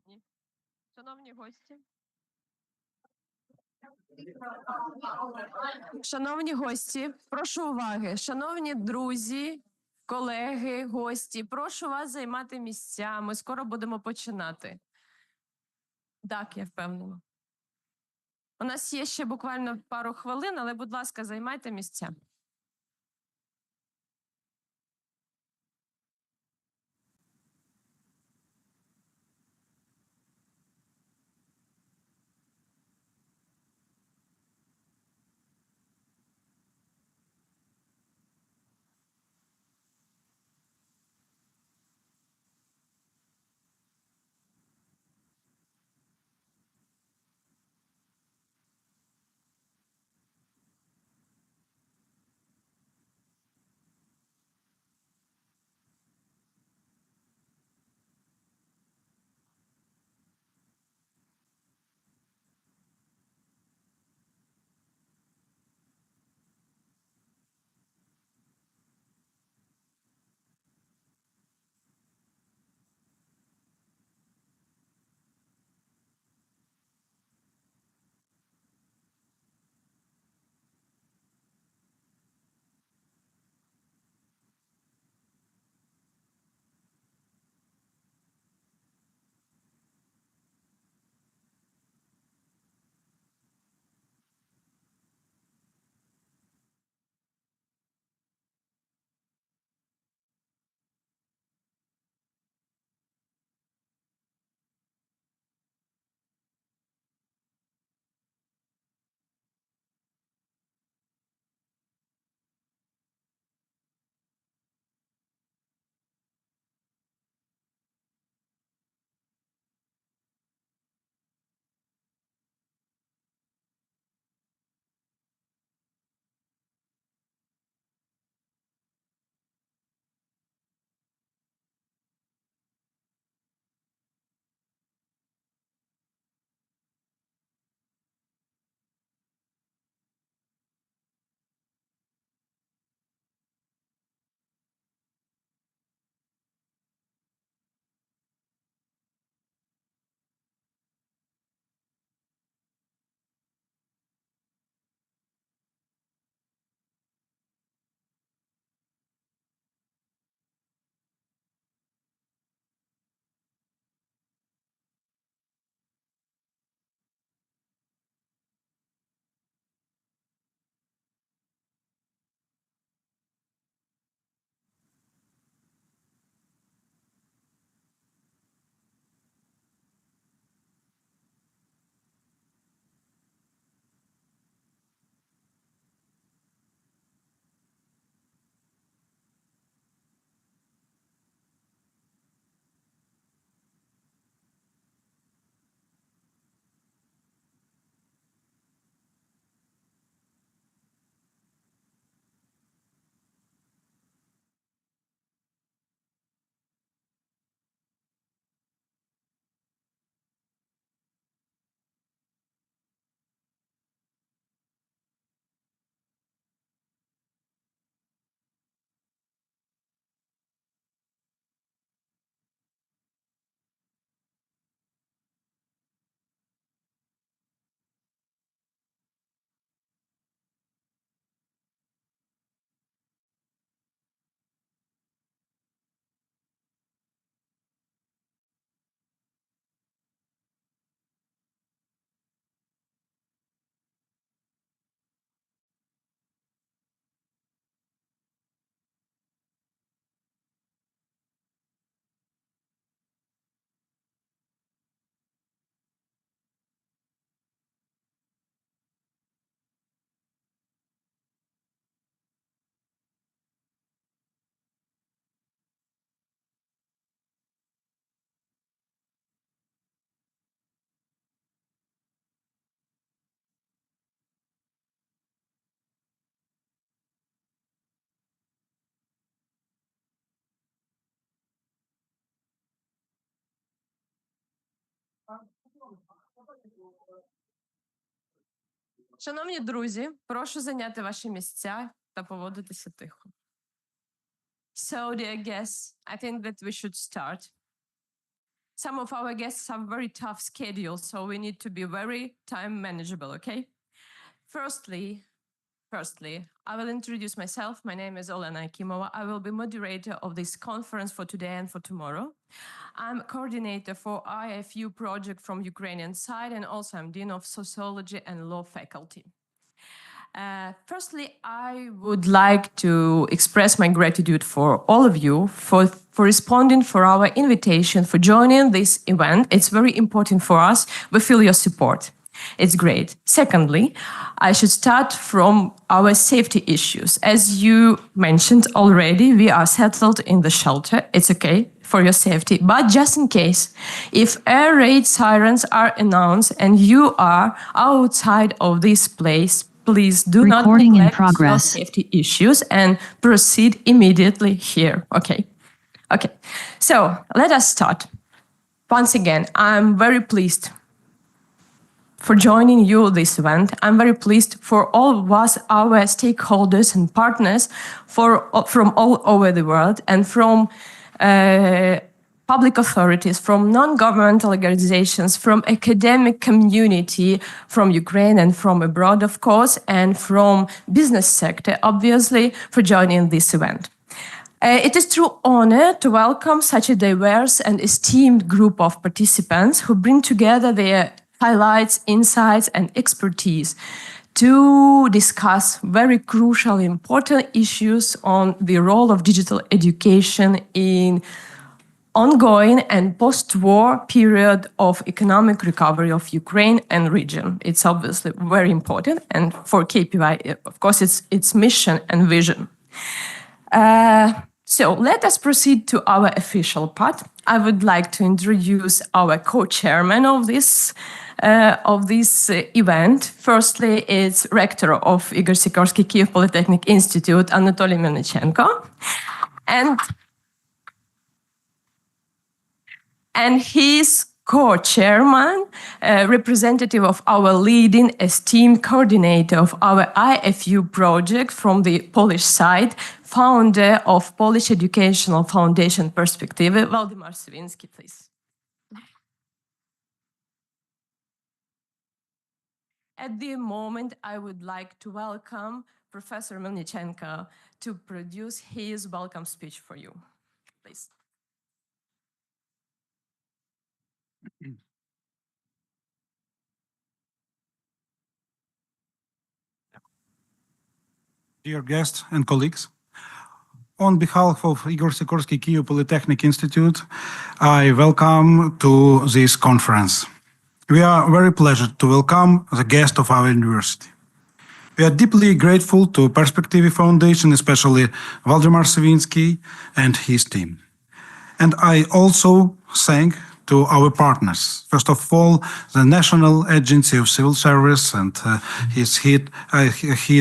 присутні. Шановні гості. Шановні гості, прошу уваги. Шановні друзі, колеги, гості, прошу вас займати місця. Ми скоро будемо починати. Так, я впевнена. У нас є ще буквально пару хвилин, але, будь ласка, займайте місця. Шановні друзі, прошу зайняти ваші місця та поводитися тихо. So, dear guests, I think that we should start. some of our guests have very tough schedules, so we need to be very time manageable, okay? Firstly, I will introduce myself. My name is Olena Akimova. I will be moderator of this conference for today and for tomorrow. I'm coordinator for IFU project from Ukrainian side, and also I'm Dean of Sociology and Law faculty. Firstly, I would like to express my gratitude for all of you for responding for our invitation, for joining this event. It's very important for us. We feel your support. It's great. Secondly, I should start from our safety issues. As you mentioned already, we are settled in the shelter. It's okay for your safety. But just in case, if air raid sirens are announced and you are outside of this place, please do not neglect your safety issues and proceed immediately here. Okay. So let us start. Once again, I'm very pleased for joining you this event. I'm very pleased for all of us, our stakeholders and partners from all over the world, and from public authorities, from non-governmental organizations, from academic community, from Ukraine and from abroad, of course, and from business sector, obviously, for joining this event. It is a true honor to welcome such a diverse and esteemed group of participants who bring together their highlights, insights, and expertise to discuss very crucial, important issues on the role of digital education in ongoing and post-war period of economic recovery of Ukraine and region. It's obviously very important, and for KPI, of course, its mission and vision. So let us proceed to our official part. I would like to introduce our co-chairman of this event. Firstly, it's rector of Ігоря Сікорський Kyiv Polytechnic Institute, Anatoly Melnichenko. And his co-chairman, representative of our leading esteemed coordinator of our IFU project from the Polish side, founder of Polish Educational Foundation Perspektywy, Waldemar Sawinski, please. At the moment, I would like to welcome Professor Melnichenko to produce his welcome speech for you. Please. Dear guests and colleagues, on behalf of Ігоря Сікорський Kyiv Polytechnic Institute, I welcome to this conference. We are very pleased to welcome the guest of our university. We are deeply grateful to Perspektywy Foundation, especially Waldemar Sawinski and his team. And I also thank to our partners. First of all, the National Agency of Civil Service and his head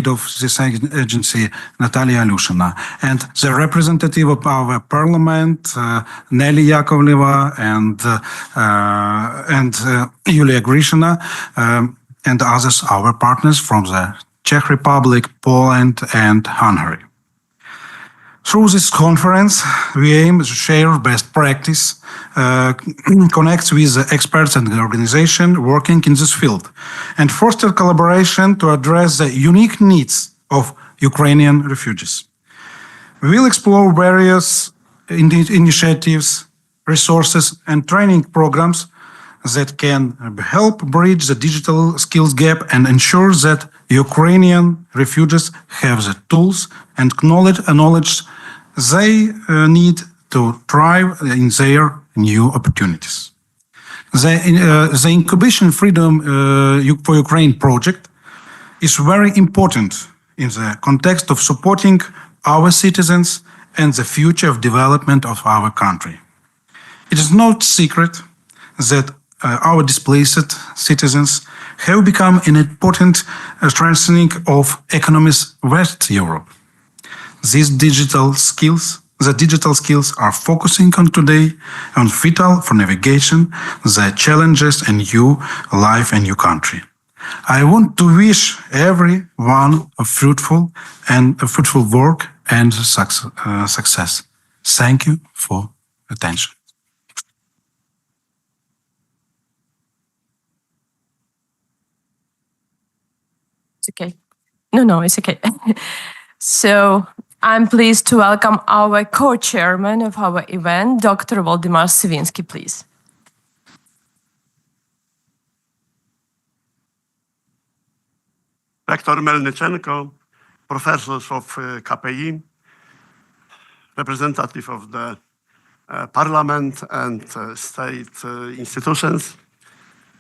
of this agency, Natalia Alyushina, and the representative of our parliament, Nelly Yakovleva and Yulia Grishina, and others, our partners from the Czech Republic, Poland, and Hungary. Through this conference, we aim to share best practice, connect with the experts and the organization working in this field, and foster collaboration to address the unique needs of Ukrainian refugees. We will explore various initiatives, resources, and training programs that can help bridge the digital skills gap and ensure that Ukrainian refugees have the tools and knowledge they need to thrive in their new opportunities. The Incubating Freedom for Ukraine project is very important in the context of supporting our citizens and the future of development of our country. It is no secret that our displaced citizens have become an important strengthening of economies West Europe. The digital skills are focusing on today on vital for navigation, the challenges and new life and new country. I want to wish everyone a fruitful work and success. Thank you for attention. It's okay. No, it's okay. So I'm pleased to welcome our co-chairman of our event, Dr. Waldemar Sivinsky, please. Rektor Melnichenko, professors of KPI, representative of the parliament and state institutions,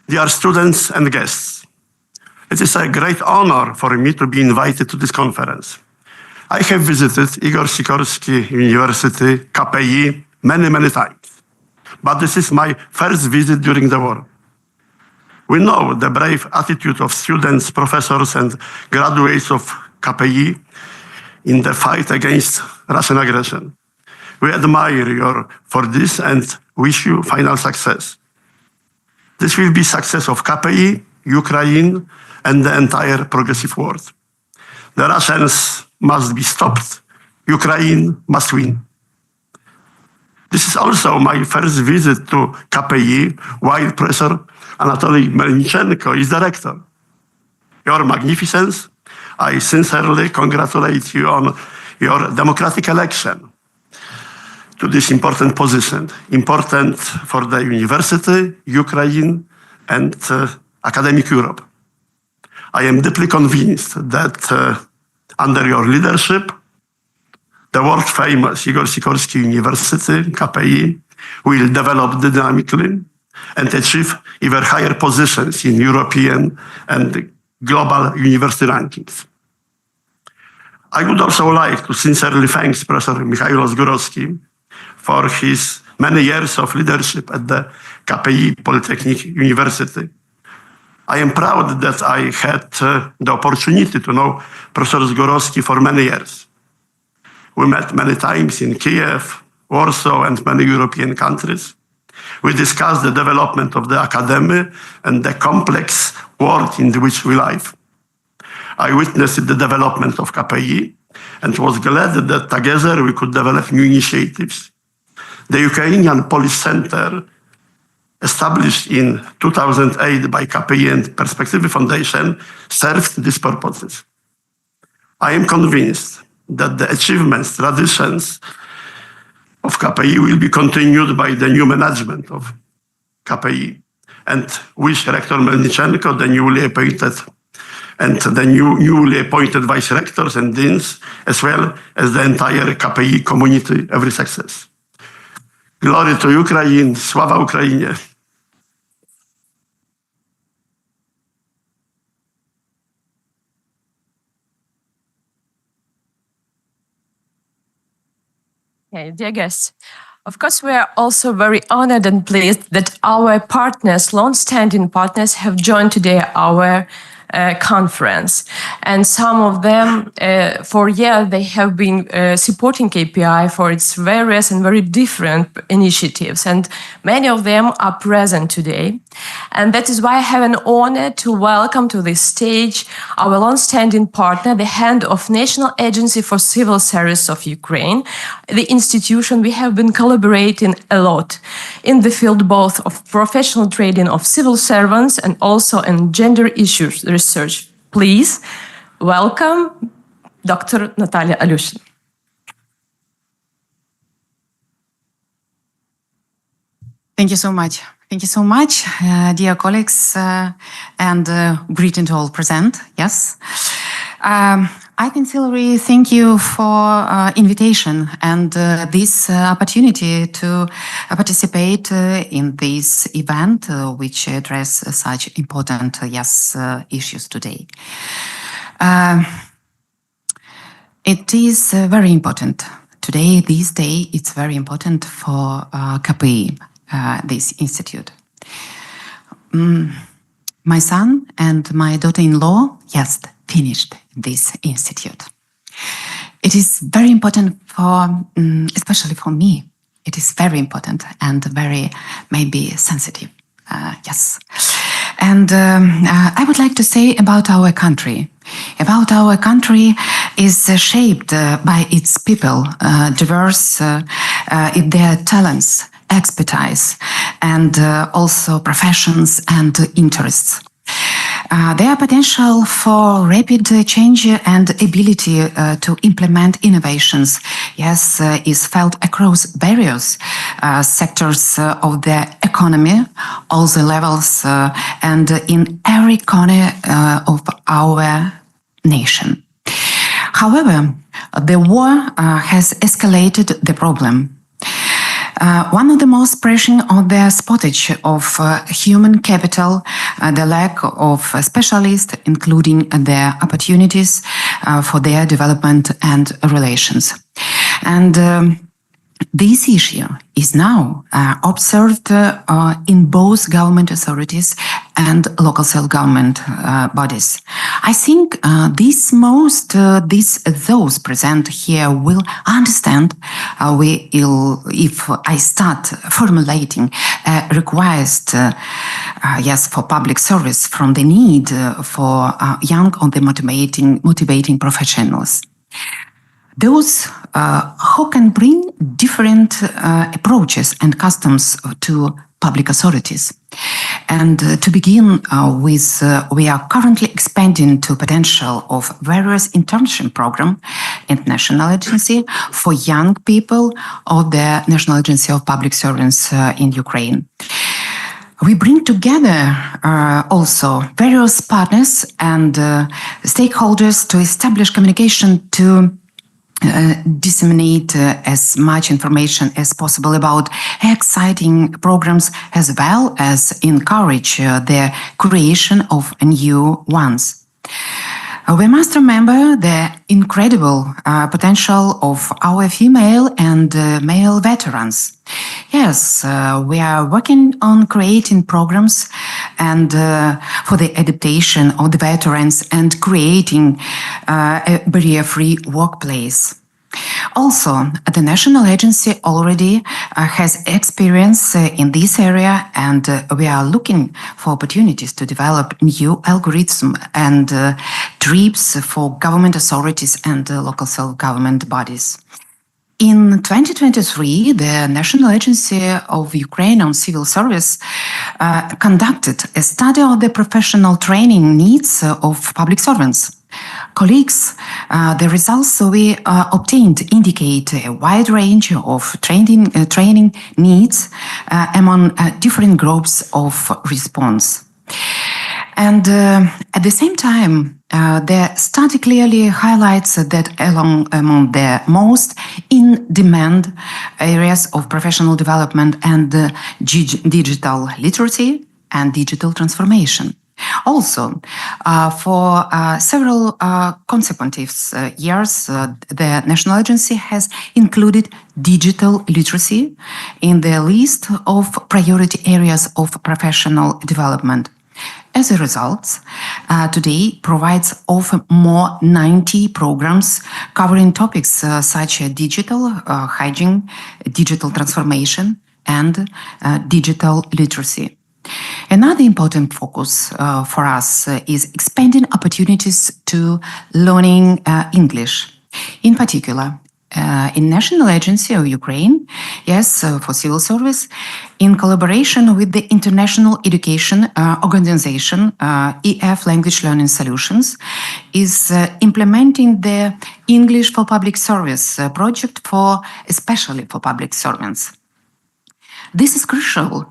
dear students and guests. It is a great honor for me to be invited to this conference. I have visited Ігоря Сікорського University, KPI, many times, but this is my first visit during the war. We know the brave attitude of students, professors, and graduates of KPI in the fight against Russian aggression. We admire you for this and wish you final success. This will be success of KPI, Ukraine, and the entire progressive world. The Russians must be stopped. Ukraine must win. This is also my first visit to KPI while Professor Anatoly Melnichenko is director. Your Magnificence, I sincerely congratulate you on your democratic election to this important position, important for the university, Ukraine, and academic Europe. I am deeply convinced that under your leadership, the world-famous Ігоря Сікорського University, KPI, will develop dynamically and achieve even higher positions in European and global university rankings. I would also like to sincerely thank Professor Michail Zgorowski for his many years of leadership at the KPI Polytechnic University. I am proud that I had the opportunity to know Professor Zgorowski for many years. We met many times in Kiev, Warsaw, and many European countries. We discussed the development of the academy and the complex world in which we live. I witnessed the development of KPI and was glad that together we could develop new initiatives. The Ukrainian Polish Center, established in 2008 by KPI and Perspective Foundation, served these purposes. I am convinced that the achievements, traditions of KPI will be continued by the new management of KPI, and wish Rector Melnichenko, the newly appointed, and the newly appointed vice rectors and deans, as well as the entire KPI community, every success. Glory to Ukraine, Sława Ukrainie. Okay, dear guests, of course, we are also very honored and pleased that our partners, long-standing partners, have joined today our conference. And some of them, for years, they have been supporting KPI for its various and very different initiatives. And many of them are present today. And that is why I have an honor to welcome to this stage our long-standing partner, the Hand of National Agency for Civil Service of Ukraine, the institution we have been collaborating a lot in the field both of professional training of civil servants and also in gender issues research. Please welcome Dr. Natalia Alyushina. Thank you so much. Thank you so much, dear colleagues, and greeting to all present. Yes. I sincerely thank you for invitation and this opportunity to participate in this event, which address such important issues today. It is very important today. This day, it's very important for KPI, this institute. My son and my daughter-in-law just finished this institute. It is very important for, especially for me, it is very important and very maybe sensitive. Yes. And I would like to say about our country. About our country is shaped by its people, diverse in their talents, expertise, and also professions and interests. Their potential for rapid change and ability to implement innovations, yes, is felt across various sectors of the economy, all the levels, and in every corner of our nation. However, the war has escalated the problem. One of the most pressing are the shortage of human capital, the lack of specialists, including the opportunities for their development and relations. And this issue is now observed in both government authorities and local self-government bodies. I think those present here will understand if I start formulating a request, yes, for public service from the need for young and the motivating professionals. Those who can bring different approaches and customs to public authorities. And to begin with, we are currently expanding to potential of various internship program and National Agency for young people of the National Agency of Public Servants in Ukraine. We bring together also various partners and stakeholders to establish communication to disseminate as much information as possible about exciting programs, as well as encourage the creation of new ones. We must remember the incredible potential of our female and male veterans. Yes, we are working on creating programs and for the adaptation of the veterans and creating a barrier-free workplace. Also, the National Agency already has experience in this area, and we are looking for opportunities to develop new algorithms and trips for government authorities and local self-government bodies. In 2023, the National Agency of Ukraine on Civil Service conducted a study of the professional training needs of public servants. Colleagues, the results we obtained indicate a wide range of training needs among different groups of response. And at the same time, the study clearly highlights that among the most in-demand areas of professional development and digital literacy and digital transformation. Also, for several consecutive years, the National Agency has included digital literacy in the list of priority areas of professional development. As a result, today provides over more 90 programs covering topics such as digital hygiene, digital transformation, and digital literacy. Another important focus for us is expanding opportunities to learning English. In particular, in National Agency of Ukraine, yes, for civil service, in collaboration with the International Education Organization, EF Language Learning Solutions, is implementing the English for Public Service project especially for public servants. This is crucial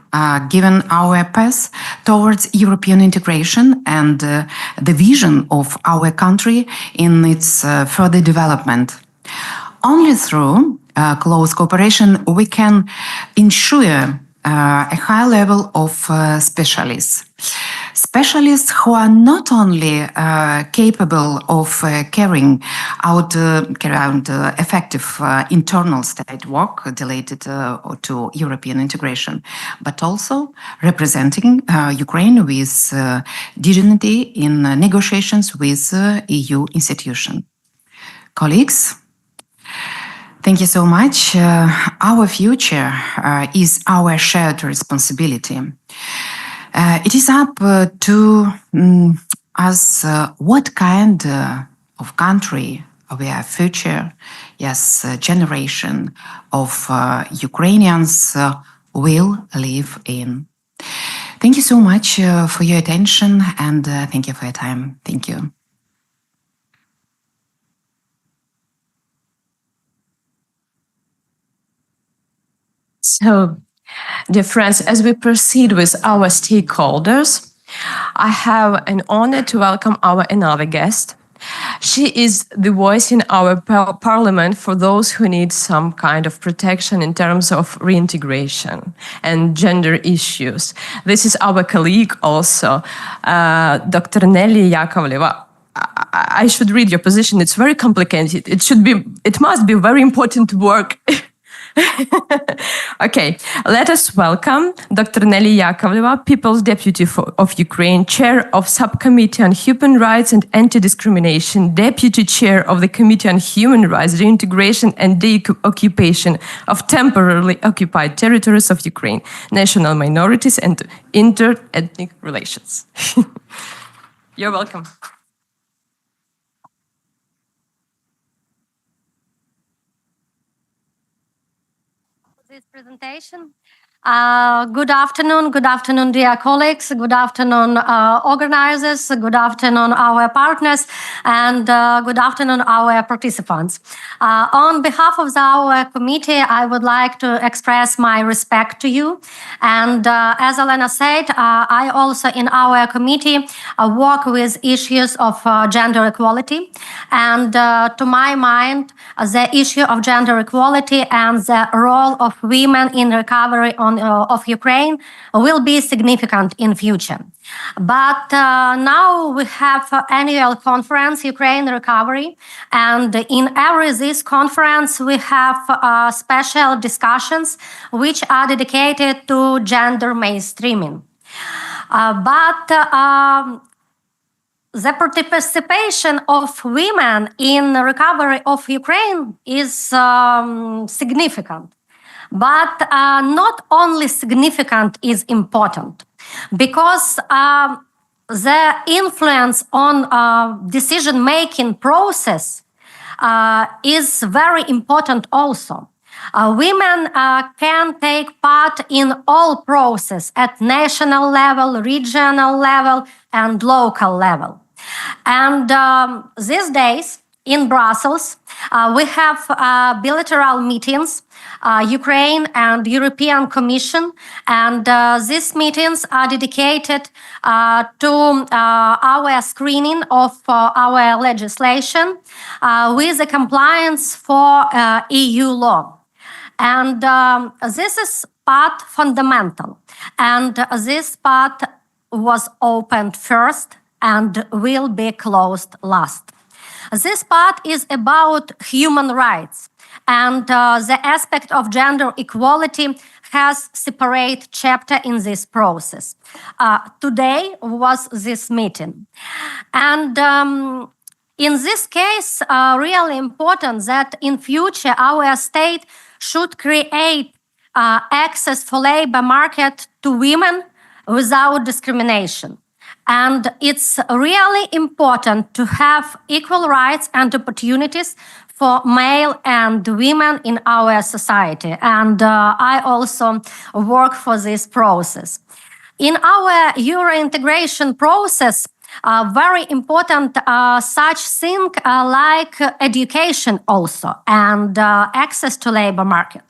given our path towards European integration and the vision of our country in its further development. Only through close cooperation we can ensure a high level of specialists. Specialists who are not only capable of carrying out effective internal state work related to European integration, but also representing Ukraine with dignity in negotiations with EU institutions. Colleagues, thank you so much. Our future is our shared responsibility. It is up to us what kind of country we are future, yes, generation of Ukrainians will live in. Thank you so much for your attention and thank you for your time. Thank you. So, dear friends, as we proceed with our stakeholders, I have an honor to welcome our another guest. She is the voice in our parliament for those who need some kind of protection in terms of reintegration and gender issues. This is our colleague also, Dr. Nelly Yakovleva. I should read your position. It's very complicated. It must be very important work. Okay, let us welcome Dr. Nelly Yakovleva, People's Deputy of Ukraine, Chair of Subcommittee on Human Rights and Anti-Discrimination, Deputy Chair of the Committee on Human Rights, Reintegration and Deoccupation of Temporarily Occupied Territories of Ukraine, National Minorities and Inter-Ethnic Relations. You're welcome. This presentation. Good afternoon, dear colleagues. Good afternoon, organizers. Good afternoon, our partners, and good afternoon, our participants. On behalf of our committee, I would like to express my respect to you. And as Elena said, I also in our committee work with issues of gender equality. And to my mind, the issue of gender equality and the role of women in recovery of Ukraine will be significant in future. But now we have annual conference, Ukraine Recovery, and in every this conference we have special discussions which are dedicated to gender mainstreaming. The participation of women in the recovery of Ukraine is significant. But not only significant is important, because the influence on decision-making process is very important also. Women can take part in all process at national level, regional level, and local level. And these days in Brussels, we have bilateral meetings, Ukraine and European Commission, and these meetings are dedicated to our screening of our legislation with the compliance for EU law. And this is part fundamental, and this part was opened first and will be closed last. This part is about human rights, and the aspect of gender equality has separate chapter in this process. Today was this meeting. And in this case, really important that in future our state should create access for labor market to women without discrimination. And it's really important to have equal rights and opportunities for male and women in our society. And I also work for this process. In our Euro integration process, very important such thing like education also and access to labor market.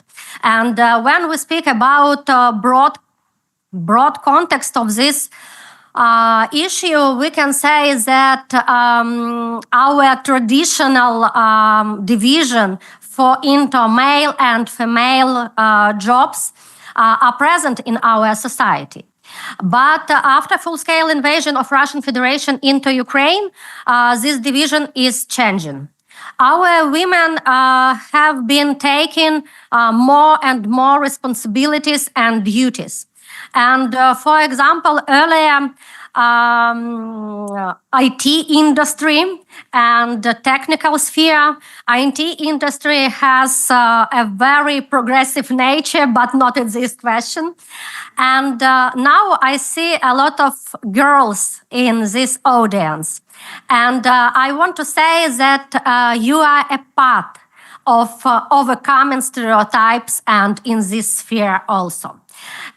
And when we speak about broad context of this issue, we can say that our traditional division for into male and female jobs are present in our society. But after full-scale invasion of Russian Federation into Ukraine, this division is changing. Our women have been taking more and more responsibilities and duties. And for example, earlier, IT industry and the technical sphere. IT industry has a very progressive nature, but not in this question. And now I see a lot of girls in this audience. And I want to say that you are a part of overcoming stereotypes and in this sphere also.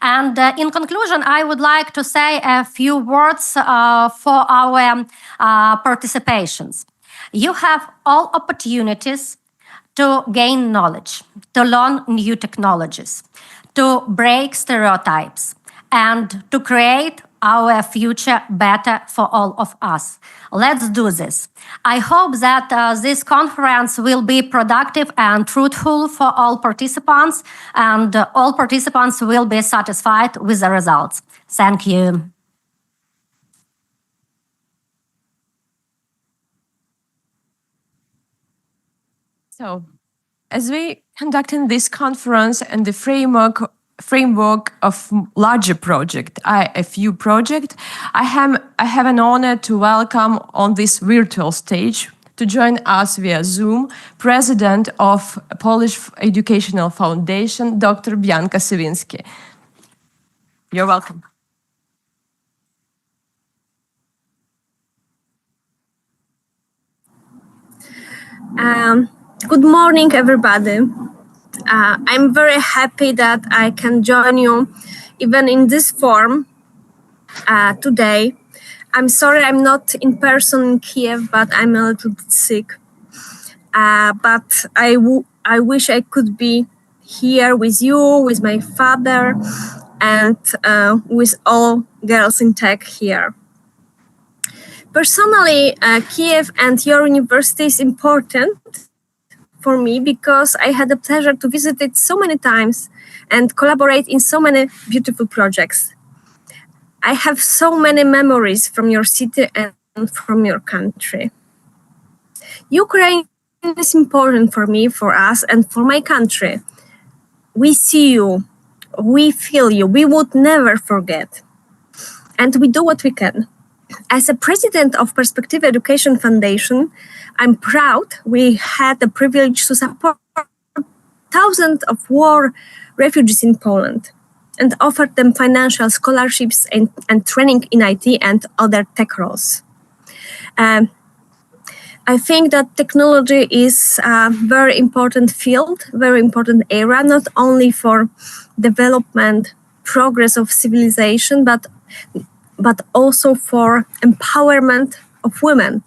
And in conclusion, I would like to say a few words for our participations. You have all opportunities to gain knowledge, to learn new technologies, to break stereotypes, and to create our future better for all of us. Let's do this. I hope that this conference will be productive and fruitful for all participants, and all participants will be satisfied with the results. Thank you. So, as we conducting this conference and the framework of larger project, IFU project, I have an honor to welcome on this virtual stage to join us via Zoom, President of Polish Educational Foundation, Dr. Bianca Sawinski. You're welcome. Good morning, everybody. I'm very happy that I can join you even in this form today. I'm sorry I'm not in person in Kiev, but I'm a little bit sick. But I wish I could be here with you, with my father, and with all girls in tech here. Personally, Kiev and your university is important for me because I had the pleasure to visit it so many times and collaborate in so many beautiful projects. I have so many memories from your city and from your country. Ukraine is important for me, for us, and for my country. We see you, we feel you, we would never forget. And we do what we can. As a president of Perspective Education Foundation, I'm proud we had the privilege to support thousands of war refugees in Poland and offered them financial scholarships and training in IT and other tech roles. I think that technology is a very important field, very important area, not only for development, progress of civilization, but also for empowerment of women.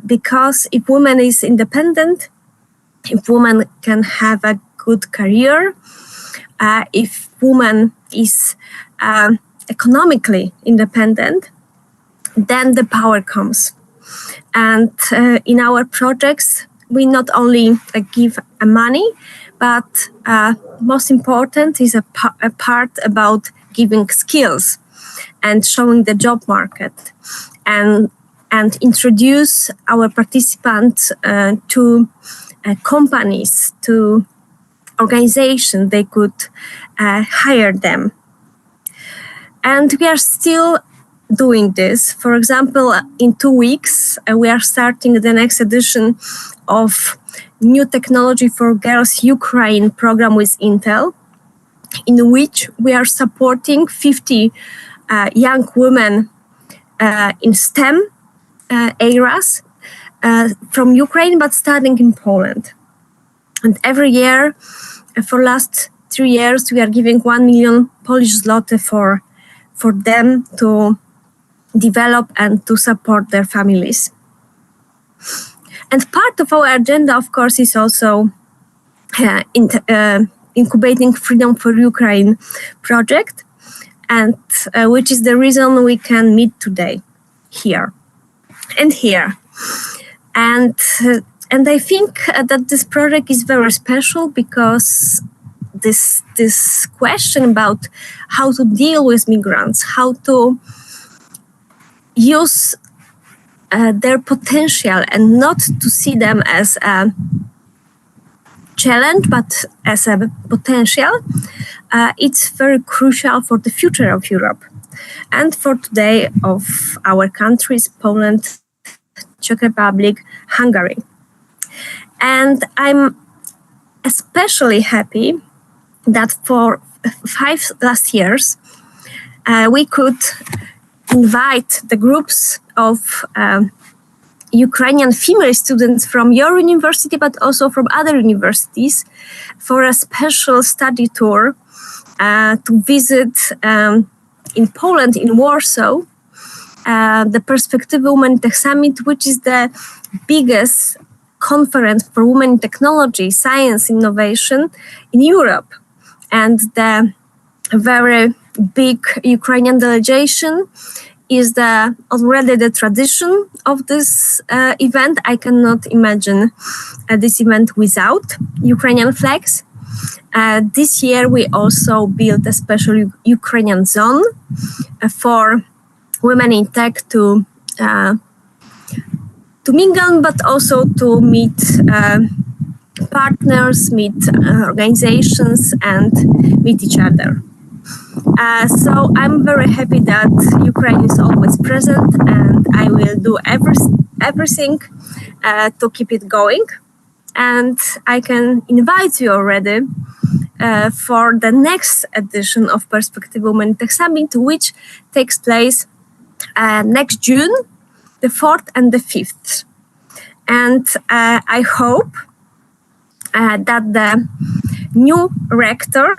Because if women is independent, if woman can have a good career, if woman is economically independent, then the power comes. And in our projects, we not only give money, but most important is a part about giving skills and showing the job market and introduce our participants to companies, to organizations. They could hire them. And we are still doing this. For example, in 2 weeks, we are starting the next edition of New Technology for Girls Ukraine program with Intel, in which we are supporting 50 young women in STEM areas from Ukraine, but studying in Poland. And every year, for last 3 years, we are giving 1 million Polish zloty for them to develop and to support their families. And part of our agenda, of course, is also Incubating Freedom for Ukraine project, and which is the reason we can meet today here and here. And I think that this project is very special because this question about how to deal with migrants, how to use their potential and not to see them as a challenge, but as a potential, it's very crucial for the future of Europe and for today of our countries, Poland, Czech Republic, Hungary. And I'm especially happy that for 5 last years, we could invite the groups of Ukrainian female students from your university, but also from other universities, for a special study tour to visit in Poland, in Warsaw, the Perspective Women Tech Summit, which is the biggest conference for women in technology, science, innovation in Europe. And the very big Ukrainian delegation is already the tradition of this event. I cannot imagine this event without Ukrainian flags. This year, we also built a special Ukrainian zone for women in tech to mingle, but also to meet partners, meet organizations, and meet each other. So I'm very happy that Ukraine is always present, and I will do everything to keep it going. And I can invite you already for the next edition of Perspective Women Tech Summit, which takes place next June, the 4th and the 5th. And I hope that the new rector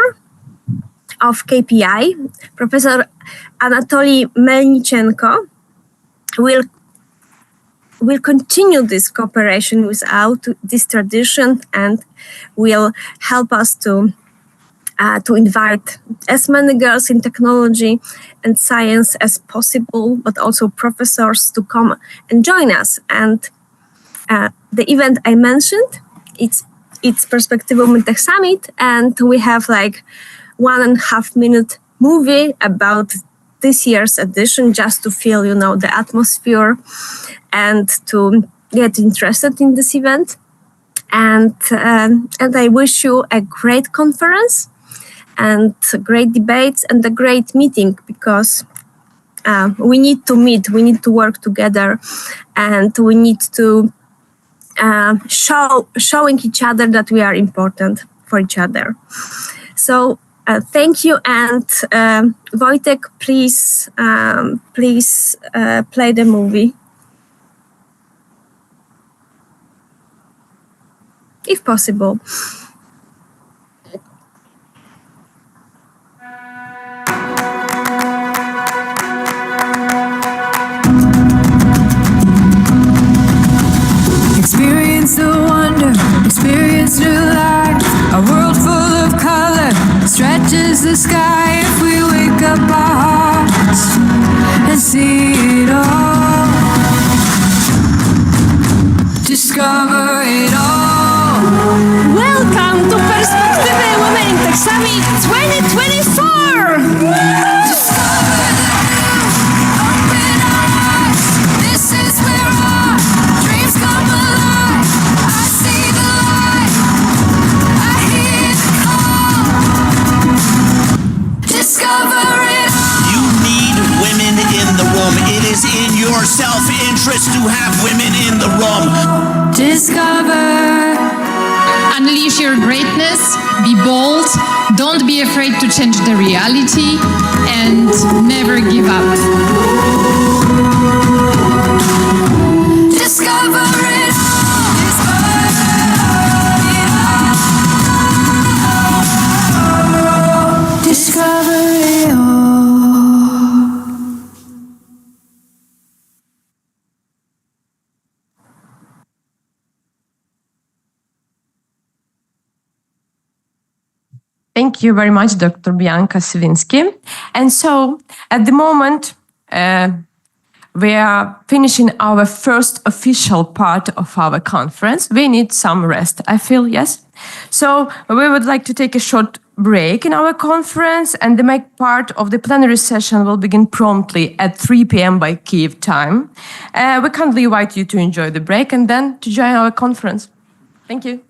of KPI, Professor Anatoly Melnichenko, will continue this cooperation without this tradition and will help us to invite as many girls in technology and science as possible, but also professors to come and join us. And the event I mentioned, it's Perspective Women Tech Summit, and we have like 1.5 minute movie about this year's edition, just to feel, the atmosphere and to get interested in this event. And I wish you a great conference and great debates and a great meeting, because we need to meet, we need to work together, and we need to showing each other that we are important for each other. So thank you, and Wojtek, please play the movie, if possible. Experience the wonder, experience new life. A world full of color stretches the sky if we wake up our hearts and see it all. Discover it all. Welcome to Perspective Women in Tech Summit 2024! It is in your self-interest to have women in the room. Discover. Unleash your greatness, be bold, don't be afraid to change the reality, and never give up. Discover it all. Discover it all. Thank you very much, Dr. Bianca Swinsky. And so, at the moment, we are finishing our first official part of our conference. We need some rest, I feel, yes? So, we would like to take a short break in our conference, and the main part of the plenary session will begin promptly at 3 p.m. by Kyiv time. We kindly invite you to enjoy the break and then to join our conference. Thank you.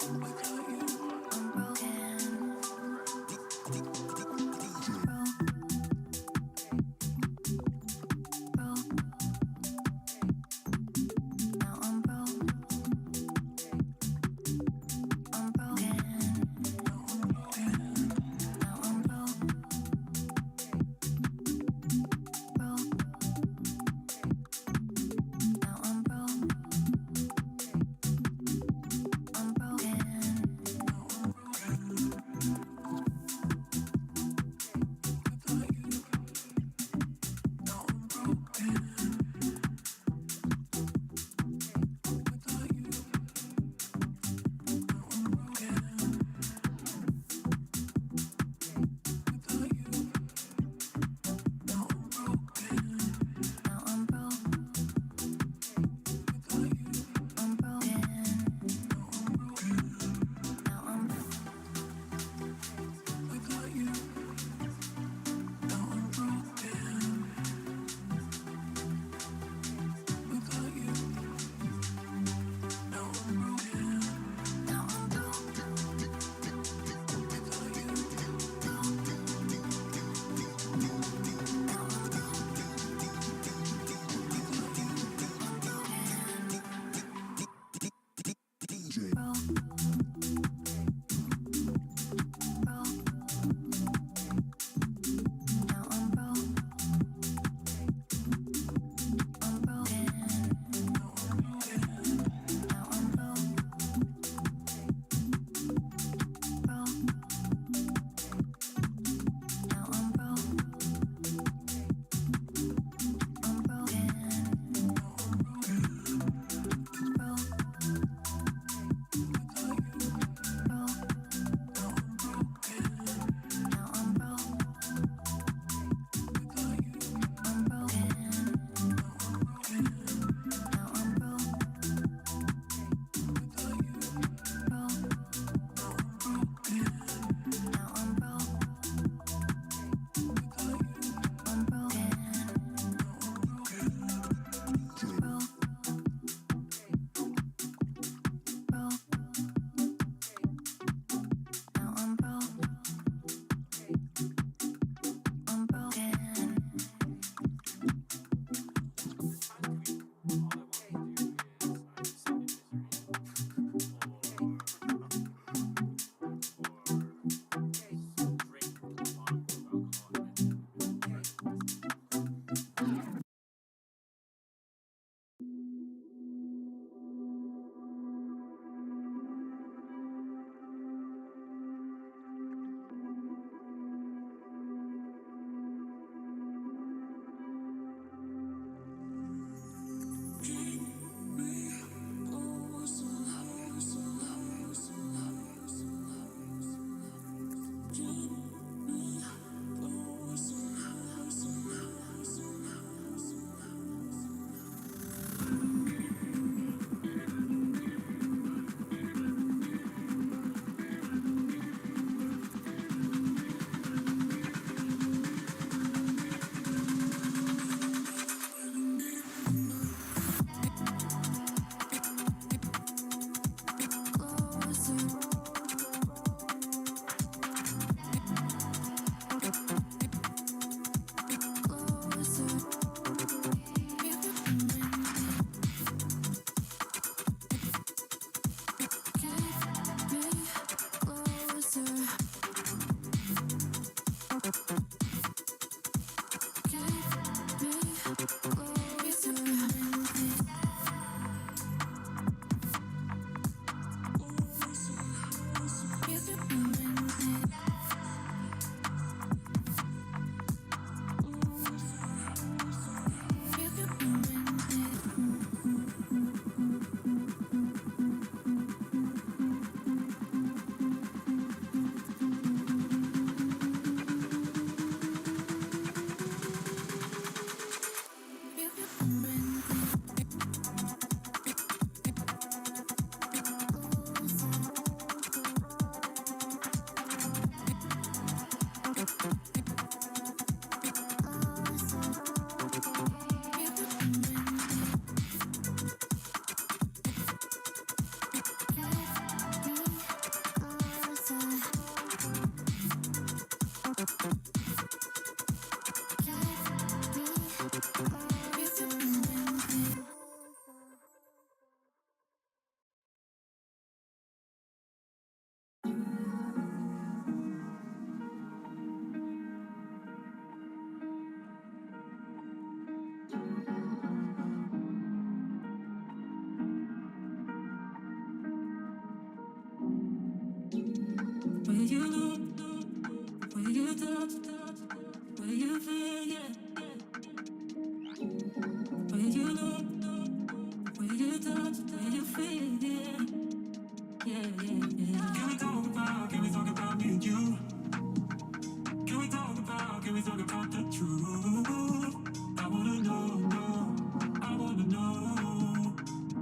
I'm broken. where you feel, yeah. Where you look, where you touch, where you feel, yeah. Yeah, yeah, yeah. Can we talk about me and you? Can we talk about the truth? I wanna know, I wanna know.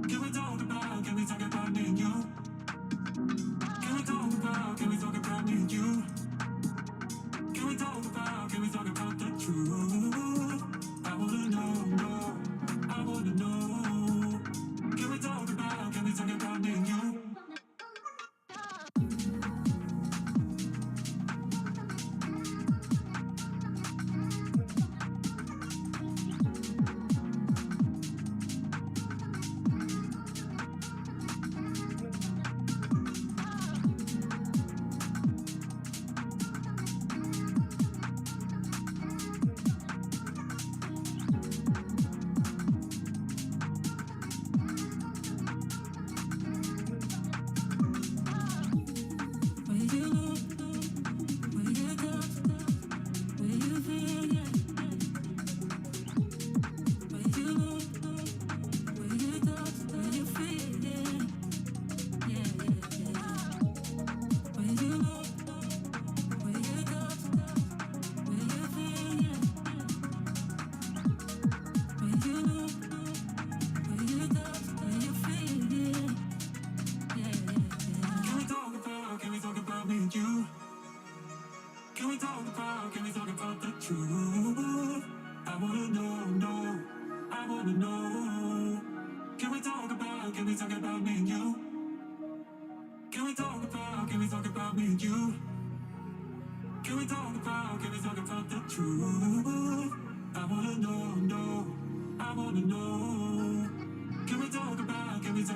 Can we talk about me and you? Can we talk about me and you? Can we talk about the truth? I wanna know, I wanna know. Can we talk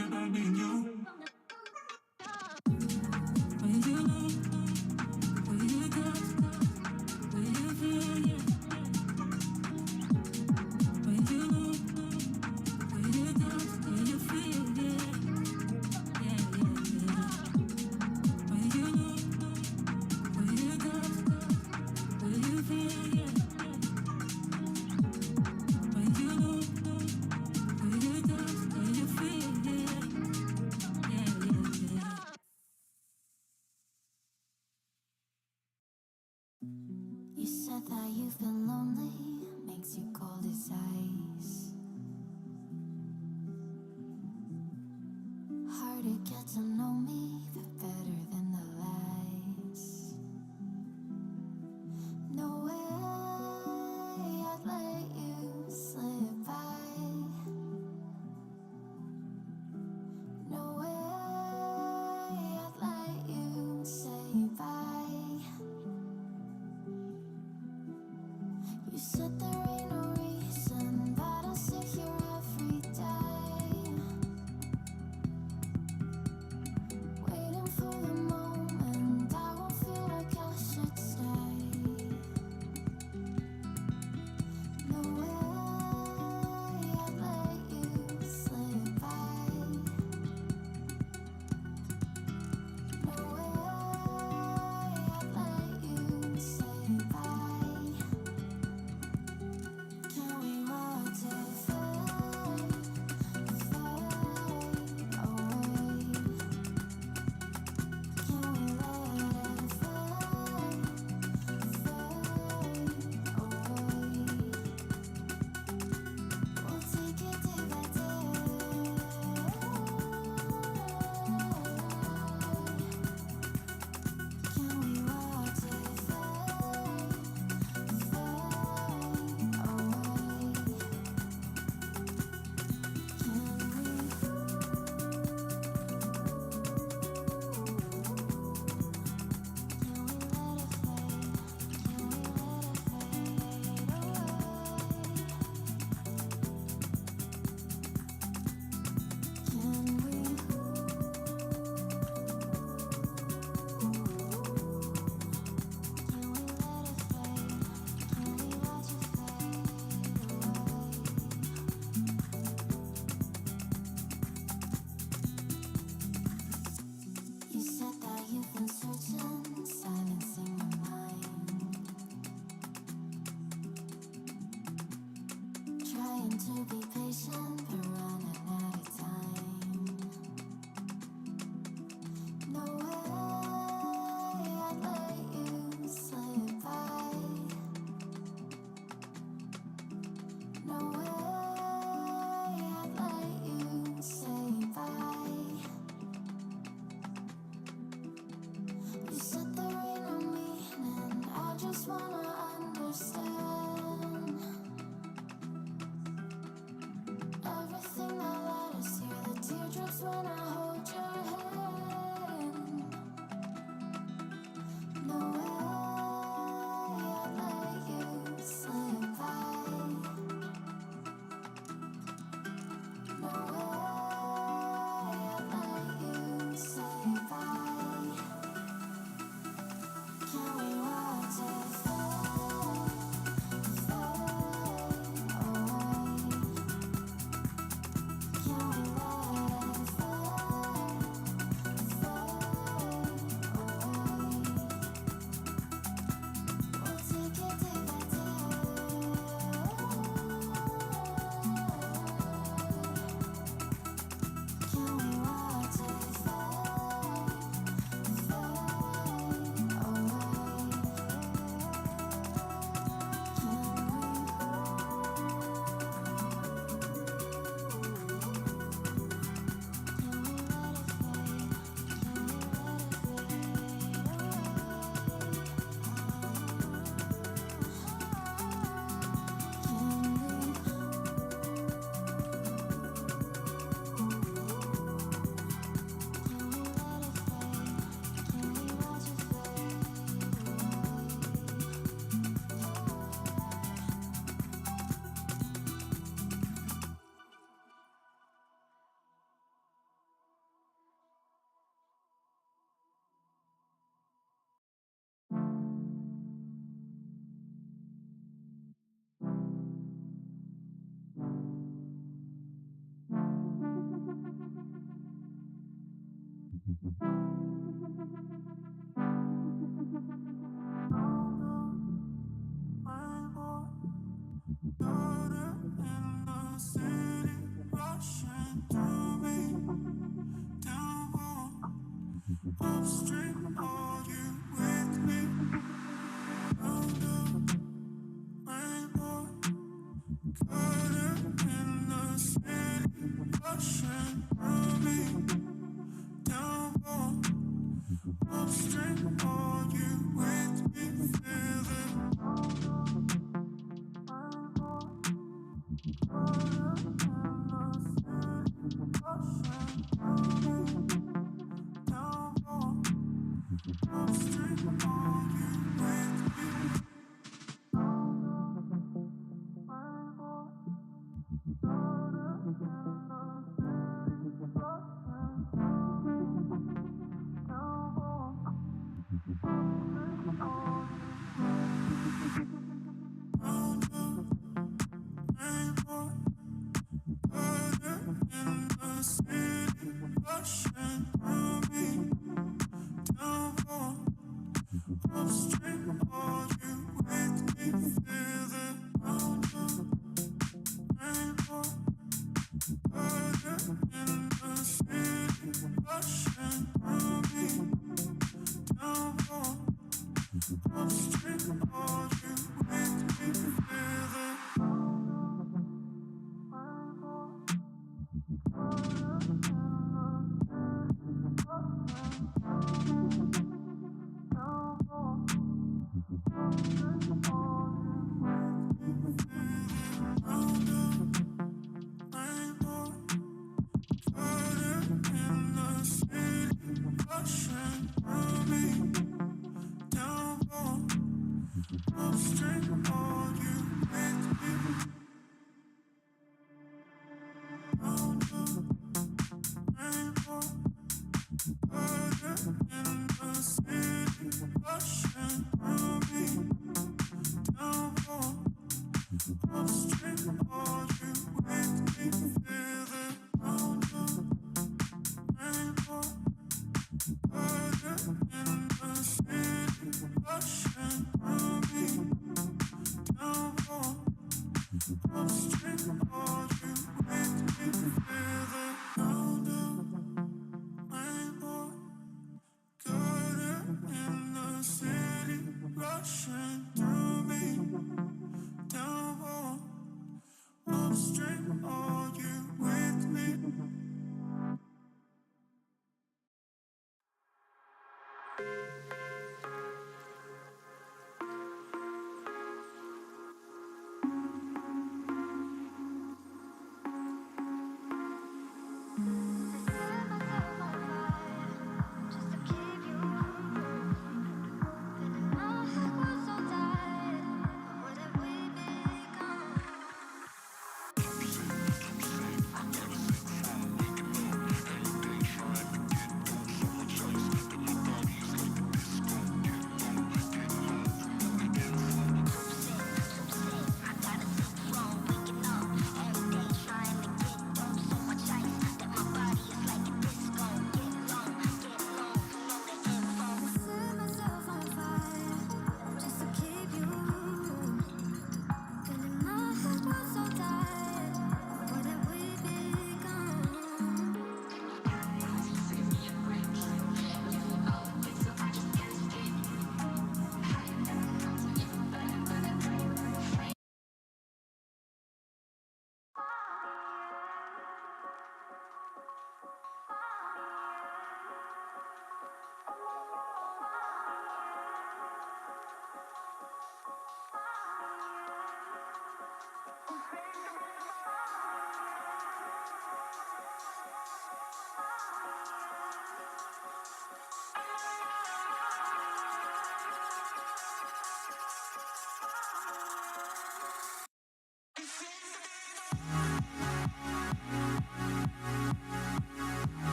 about me and you? You said that you've been lonely, makes you cold as ice. Hard to get to know me, but better than the lies. No way I'd let you slip by. No way I'd let you say bye. You said there ain't no reason, but I'll sit here every day, waiting for the moment I won't feel like I should stay. No way I'd let you slip by. No way I'd let you say bye. just wanna understand everything that led us here. The teardrops when I hold your hand. No way I'd let you slip by. No way I'd let you say bye. Can we watch it fade, fade away? Can we let it fade, fade away? We'll take it day by day. Can we watch it fade, fade away?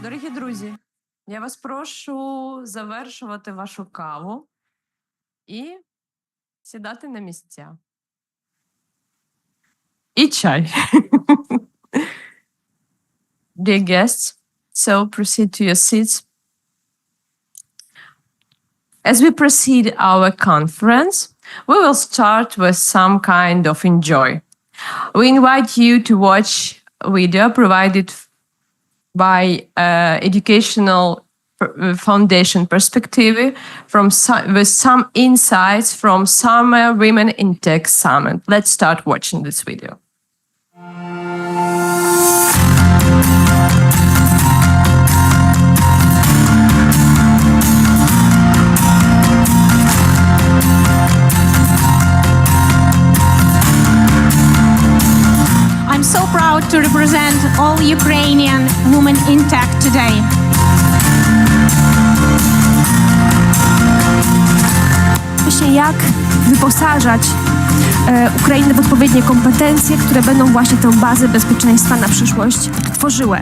Дорогі друзі, я вас прошу завершувати вашу каву і сідати на місця. І чай. Dear guests, so proceed to your seats. As we proceed our conference, we will start with some kind of enjoy. We invite you to watch a video provided by Educational Foundation Perspective with some insights from Summer Women in Tech Summit. Let's start watching this video. I'm so proud to represent all Ukrainian women in tech today. Właśnie jak wyposażać Ukrainę w odpowiednie kompetencje, które będą właśnie tę bazę bezpieczeństwa na przyszłość tworzyły.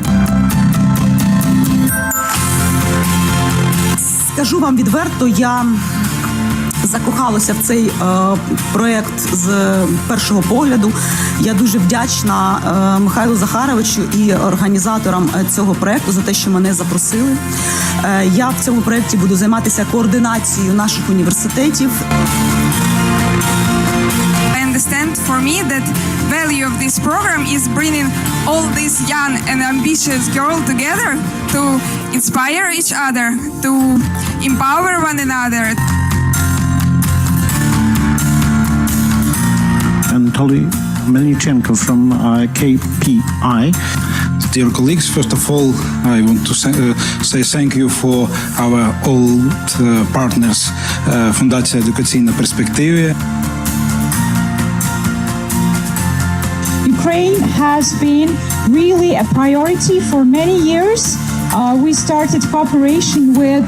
Скажу вам відверто, я закохалася в цей проєкт з першого погляду. Я дуже вдячна Михайлу Захаровичу і організаторам цього проєкту за те, що мене запросили. Я в цьому проєкті буду займатися координацією наших університетів. I understand for me that value of this program is bringing all these young and ambitious girls together to inspire each other, to empower one another. Anatoly Melnichenko from KPI. Dear colleagues, first of all, I want to say thank you for our old partners, Фундація Едукаційна Перспектива. Ukraine has been really a priority for many years. We started cooperation with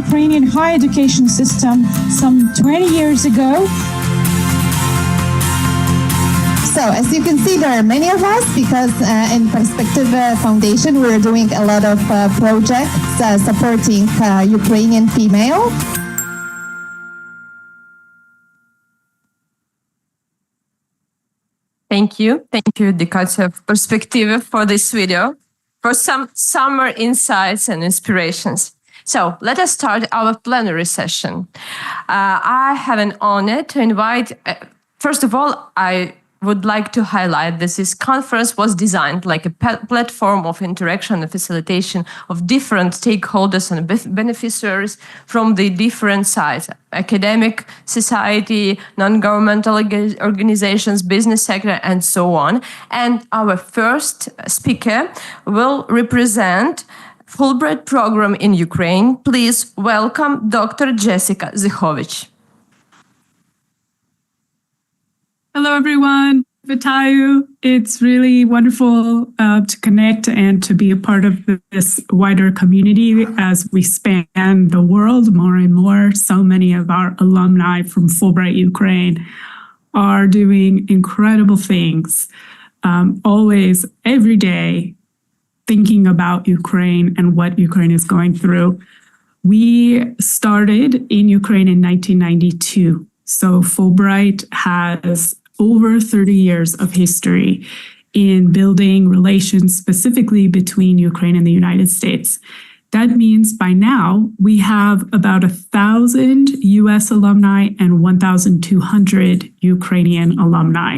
Ukrainian higher education system some 20 years ago. So, as you can see, there are many of us because in Perspective Foundation, we're doing a lot of projects supporting Ukrainian female. Thank you, Educacja Perspective, for this video, for some summer insights and inspirations. So let us start our plenary session. I have an honor to invite, first of all, I would like to highlight that this conference was designed like a platform of interaction and facilitation of different stakeholders and beneficiaries from the different sides: academic, society, non-governmental organizations, business sector, and so on. And our first speaker will represent Fulbright program in Ukraine. Please welcome Dr. Jessica Zichovich. Hello, everyone. Vitayu. It's really wonderful to connect and to be a part of this wider community as we span the world more and more. So many of our alumni from Fulbright Ukraine are doing incredible things, always, every day, thinking about Ukraine and what Ukraine is going through. We started in Ukraine in 1992. So Fulbright has over 30 years of history in building relations specifically between Ukraine and the United States. That means by now we have about 1,000 US alumni and 1,200 Ukrainian alumni.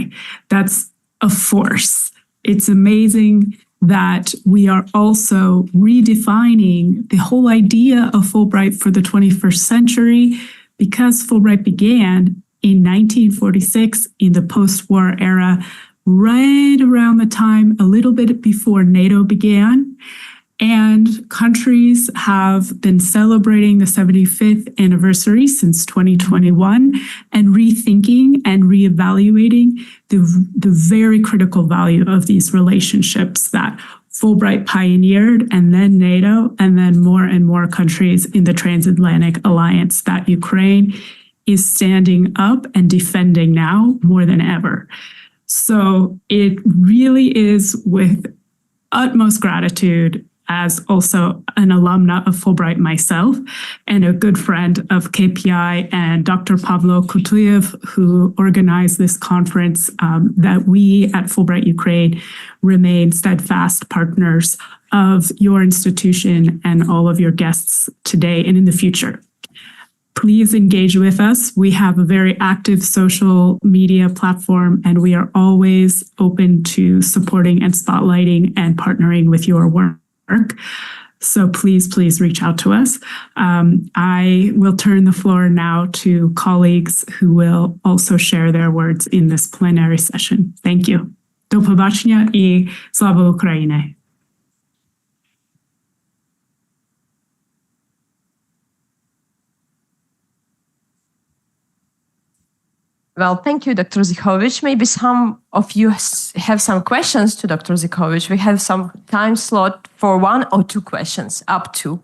That's a force. It's amazing that we are also redefining the whole idea of Fulbright for the 21st century, because Fulbright began in 1946 in the post-war era, right around the time, a little bit before NATO began. And countries have been celebrating the 75th anniversary since 2021 and rethinking and reevaluating the very critical value of these relationships that Fulbright pioneered, and then NATO, and then more countries in the transatlantic alliance that Ukraine is standing up and defending now more than ever. So it really is with utmost gratitude as also an alumna of Fulbright myself and a good friend of KPI and Dr. Pavlo Kutuyev, who organized this conference, that we at Fulbright Ukraine remain steadfast partners of your institution and all of your guests today and in the future. Please engage with us. We have a very active social media platform, and we are always open to supporting and spotlighting and partnering with your work. So please reach out to us. I will turn the floor now to colleagues who will also share their words in this plenary session. Thank you. До побачення і слава Україні! Well, thank you, Dr. Zichovich. Maybe some of you have some questions to Dr. Zichovich. We have some time slot for 1 or 2 questions, up to.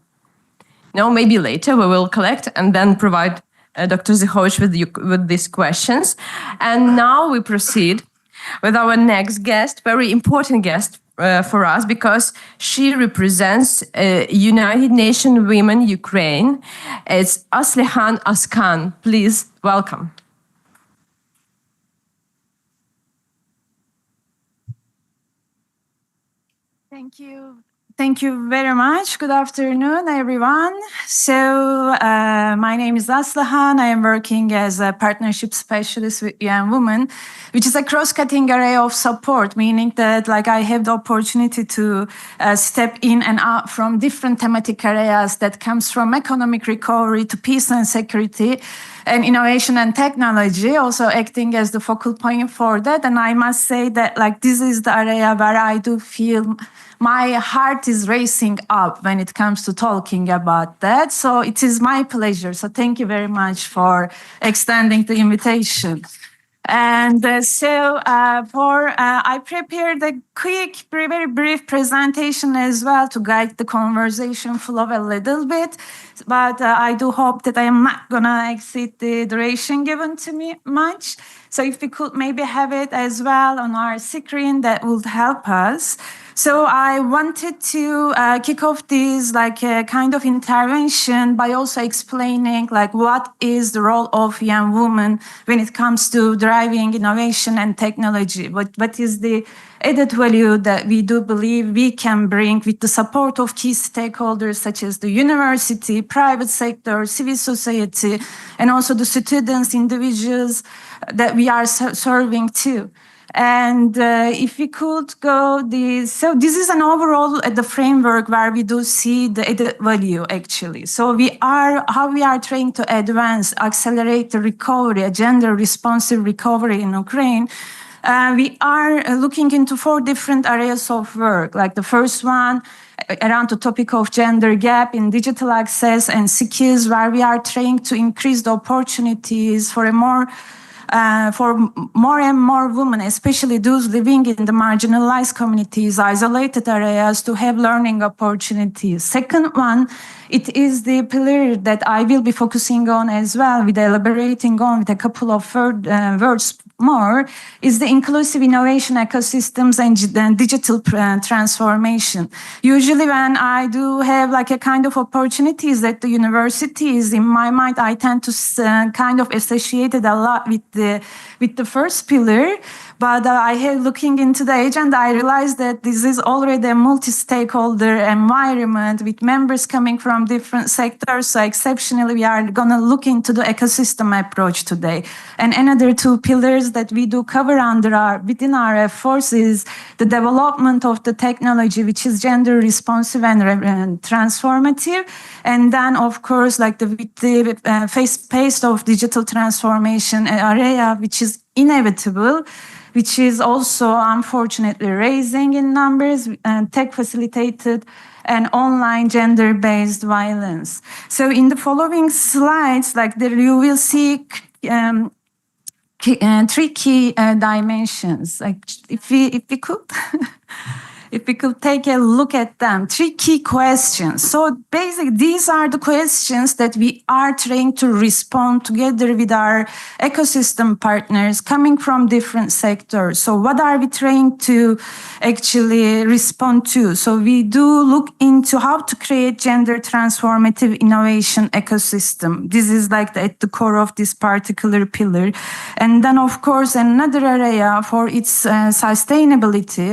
No, maybe later we will collect and then provide Dr. Zichovich with these questions. And now we proceed with our next guest, very important guest for us because she represents United Nations Women Ukraine. It's Aslihan Askan. Please welcome. Thank you. Thank you very much. Good afternoon, everyone. So my name is Aslihan. I am working as a partnership specialist with Young Women, which is a cross-cutting array of support, meaning that I have the opportunity to step in and out from different thematic areas that comes from economic recovery to peace and security and innovation and technology, also acting as the focal point for that. And I must say that this is the area where I do feel my heart is racing up when it comes to talking about that. So it is my pleasure. So thank you very much for extending the invitation. And I prepared a quick, very brief presentation as well to guide the conversation flow a little bit. But I do hope that I am not going to exceed the duration given to me much. So if we could maybe have it as well on our screen, that would help us. So I wanted to kick off this kind of intervention by also explaining what is the role of young women when it comes to driving innovation and technology. What is the added value that we do believe we can bring with the support of key stakeholders such as the university, private sector, civil society, and also the students, individuals that we are serving too. And if we could go so this is an overall the framework where we do see the added value actually. So how we are trying to advance, accelerate the recovery, a gender responsive recovery in Ukraine. We are looking into 4 different areas of work. The first one around the topic of gender gap in digital access and skills, where we are trying to increase the opportunities for more and more women, especially those living in the marginalized communities, isolated areas, to have learning opportunities. Second one, it is the pillar that I will be focusing on as well, with elaborating on with a couple of words more, is the inclusive innovation ecosystems and digital transformation. Usually when I do have a kind of opportunities at the universities, in my mind, I tend to kind of associate it a lot with the first pillar. But I have looking into the agenda, I realized that this is already a multi-stakeholder environment with members coming from different sectors. So exceptionally, we are going to look into the ecosystem approach today. And another 2 pillars that we do cover within our efforts is the development of the technology, which is gender responsive and transformative. And then, of course, with the pace of digital transformation area, which is inevitable, which is also unfortunately raising in numbers, tech-facilitated and online gender-based violence. So in the following slides, you will see 3 key dimensions. If we could. if we could take a look at them, 3 key questions. So basically, these are the questions that we are trying to respond together with our ecosystem partners coming from different sectors. So what are we trying to actually respond to? So we do look into how to create gender transformative innovation ecosystem. This is like at the core of this particular pillar. And then, of course, another area for its sustainability,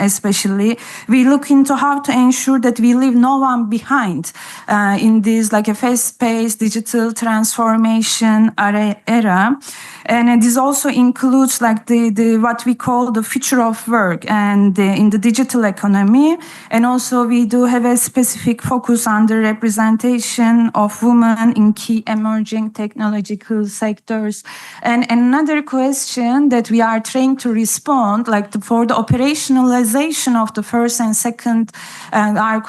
especially, we look into how to ensure that we leave no one behind in this like a fast-paced digital transformation era. And this also includes like the what we call the future of work and in the digital economy. And also we do have a specific focus on the representation of women in key emerging technological sectors. And another question that we are trying to respond, like for the operationalization of the first and second, our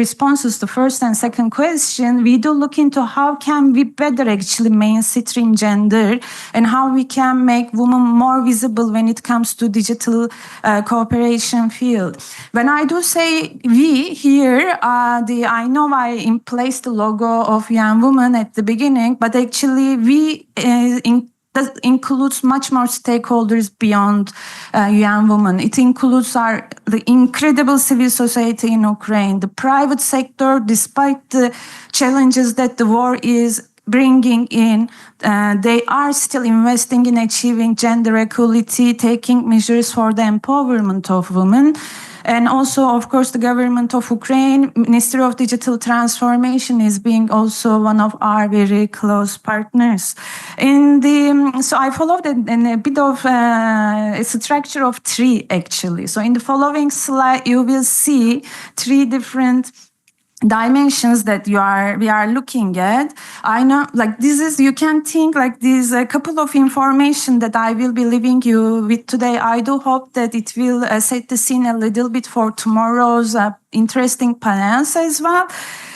responses to first and second question, we do look into how can we better actually mainstream gender and how we can make women more visible when it comes to digital cooperation field. When I do say we here, I know I placed the logo of Young Women at the beginning, but actually we that includes much more stakeholders beyond young women. It includes the incredible civil society in Ukraine, the private sector, despite the challenges that the war is bringing in, they are still investing in achieving gender equality, taking measures for the empowerment of women. And also, of course, the government of Ukraine, Ministry of Digital Transformation is being also one of our very close partners. So I followed in a bit of a structure of 3, actually. So in the following slide, you will see 3 different dimensions that we are looking at. I know, like this is, you can think like this, a couple of information that I will be leaving you with today. I do hope that it will set the scene a little bit for tomorrow's interesting panels as well.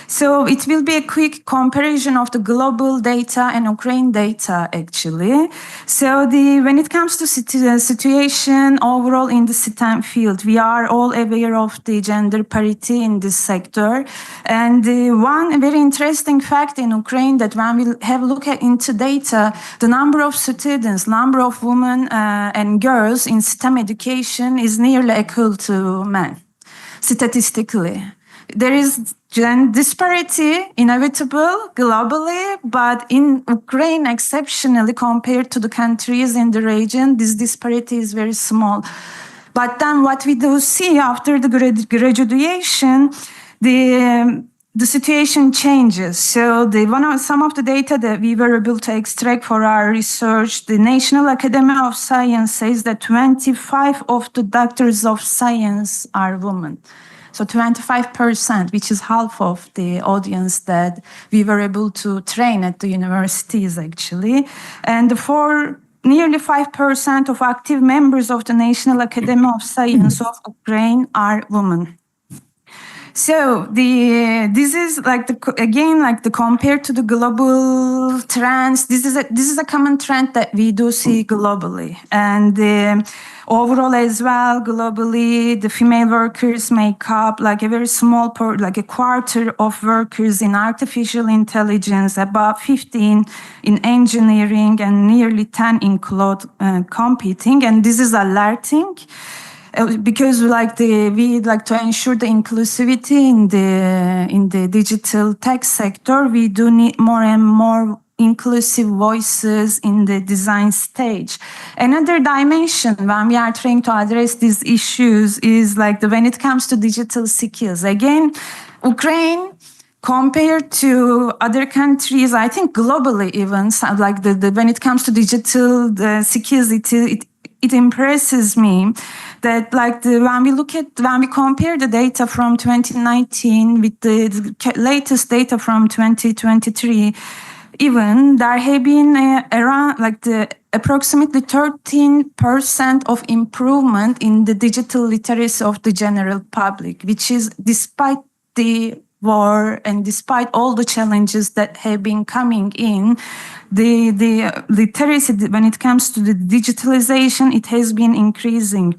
So it will be a quick comparison of the global data and Ukraine data, actually. So when it comes to the situation overall in the STEM field, we are all aware of the gender parity in this sector. And one very interesting fact in Ukraine that when we have a look into data, the number of students, number of women and girls in STEM education is nearly equal to men, statistically. There is disparity, inevitable globally, but in Ukraine, exceptionally compared to the countries in the region, this disparity is very small. But then what we do see after the graduation, the situation changes. So some of the data that we were able to extract for our research, the National Academy of Science says that 25 of the doctors of science are women. So 25%, which is half of the audience that we were able to train at the universities, actually. And for nearly 5% of active members of the National Academy of Science of Ukraine are women. So this is like compared to the global trends, this is a common trend that we do see globally. And overall as well, globally, the female workers make up like a very small like a quarter of workers in artificial intelligence, about 15 in engineering, and nearly 10 in cloud computing. And this is alerting. Because we like to ensure the inclusivity in the digital tech sector, we do need more and more inclusive voices in the design stage. Another dimension when we are trying to address these issues is when it comes to digital skills. Again, Ukraine, compared to other countries, I think globally even, when it comes to digital skills, it impresses me that when we compare the data from 2019 with the latest data from 2023, even there have been around approximately 13% of improvement in the digital literacy of the general public, which is despite the war and despite all the challenges that have been coming in, the literacy when it comes to the digitalization, it has been increasing.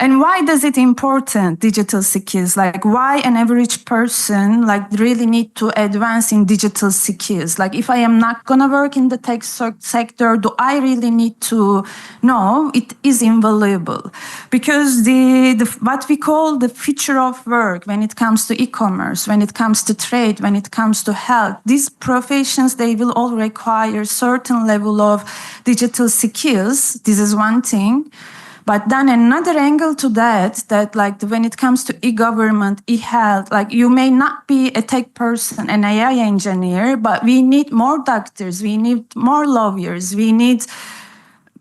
And why does it important, digital skills? Like why an average person like really need to advance in digital skills? Like if I am not gonna work in the tech sector, do I really need to know? It is invaluable because the what we call the future of work when it comes to e-commerce, when it comes to trade, when it comes to health, these professions, they will all require certain level of digital skills. This is one thing. But then another angle to that like when it comes to e-government, e-health, like you may not be a tech person, an AI engineer, but we need more doctors, we need more lawyers, we need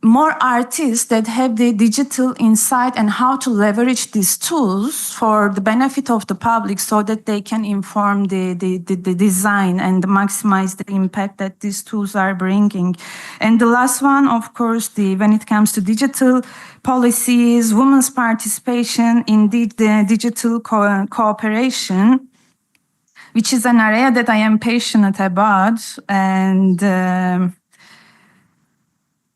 more artists that have the digital insight and how to leverage these tools for the benefit of the public so that they can inform the design and maximize the impact that these tools are bringing. And the last one, of course, when it comes to digital policies, women's participation in the digital cooperation, which is an area that I am passionate about.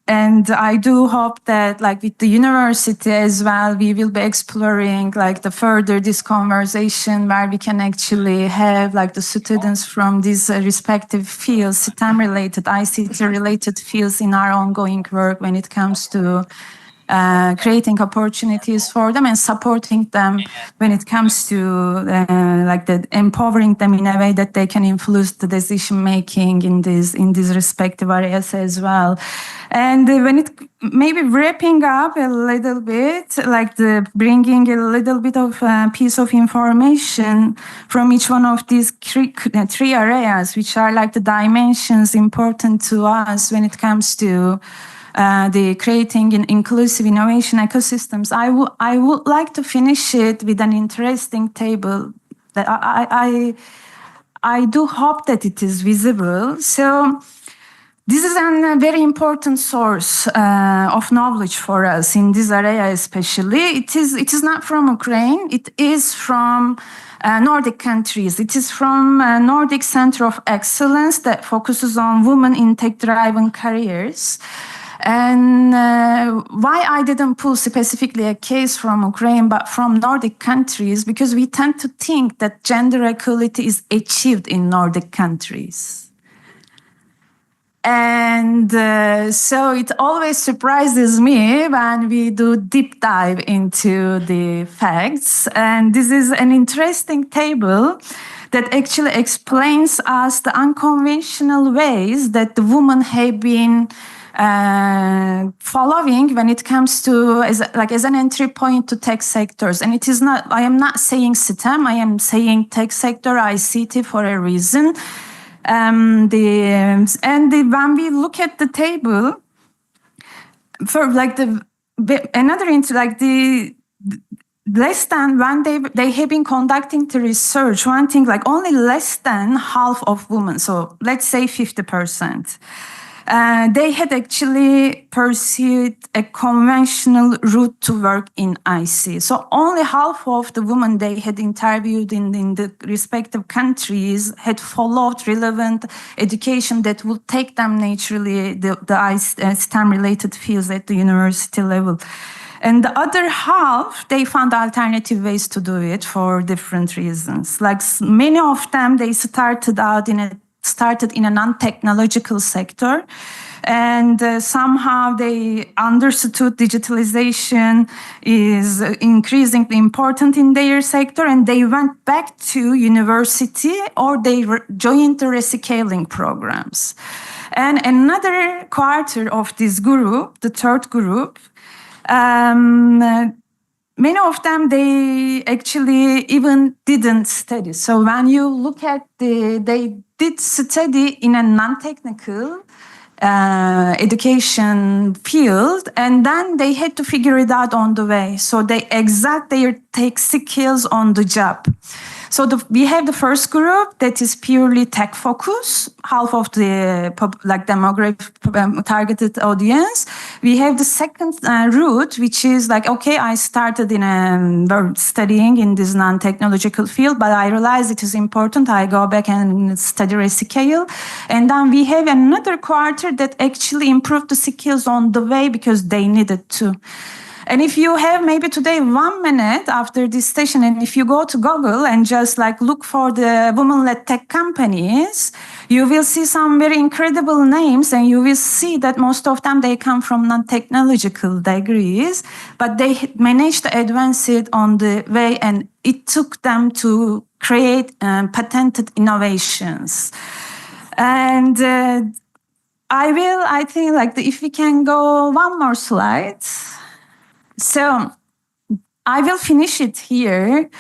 And I do hope that like with the university as well, we will be exploring like the further this conversation where we can actually have like the students from these respective fields, STEM related, ICT related fields in our ongoing work when it comes to creating opportunities for them and supporting them when it comes to empowering them in a way that they can influence the decision making in these respective areas as well. And when it maybe wrapping up a little bit, like bringing a little bit of a piece of information from each one of these three areas, which are like the dimensions important to us when it comes to the creating an inclusive innovation ecosystems. I would like to finish it with an interesting table that I do hope that it is visible. So this is a very important source of knowledge for us in this area, especially. It is not from Ukraine. It is from Nordic countries. It is from Nordic Center of Excellence that focuses on women in tech-driven careers. And why I didn't pull specifically a case from Ukraine, but from Nordic countries, because we tend to think that gender equality is achieved in Nordic countries. And so it always surprises me when we do deep dive into the facts. And this is an interesting table that actually explains us the unconventional ways that the women have been following when it comes to as an entry point to tech sectors. And it is not, I am not saying STEM, I am saying tech sector, ICT for a reason. When we look at the table, for less than when they have been conducting the research, one thing like only less than half of women, so let's say 50%. They had actually pursued a conventional route to work in IC. So only half of the women they had interviewed in the respective countries had followed relevant education that would take them naturally the STEM-related fields at the university level. And the other half, they found alternative ways to do it for different reasons. Like many of them, they started in a non-technological sector, and somehow they understood digitalization is increasingly important in their sector, and they went back to university or they joined the rescaling programs. And another quarter of this group, the third group, many of them, they actually even didn't study. So when you look at they did study in a non-technical education field, and then they had to figure it out on the way. So they exact their tech skills on the job. So we have the first group that is purely tech focus, half of the demographic targeted audience. We have the second route, which is like, okay, I started studying in this non-technological field, but I realized it is important. I go back and study rescale. And then we have another quarter that actually improved the skills on the way because they needed to. And if you have maybe today 1 minute after this session, and if you go to Google and just like look for the women-led tech companies, you will see some very incredible names, and you will see that most of them, they come from non-technological degrees, but they managed to advance it on the way, and it took them to create patented innovations. And I think like if we can go one more slide. So I will finish it here.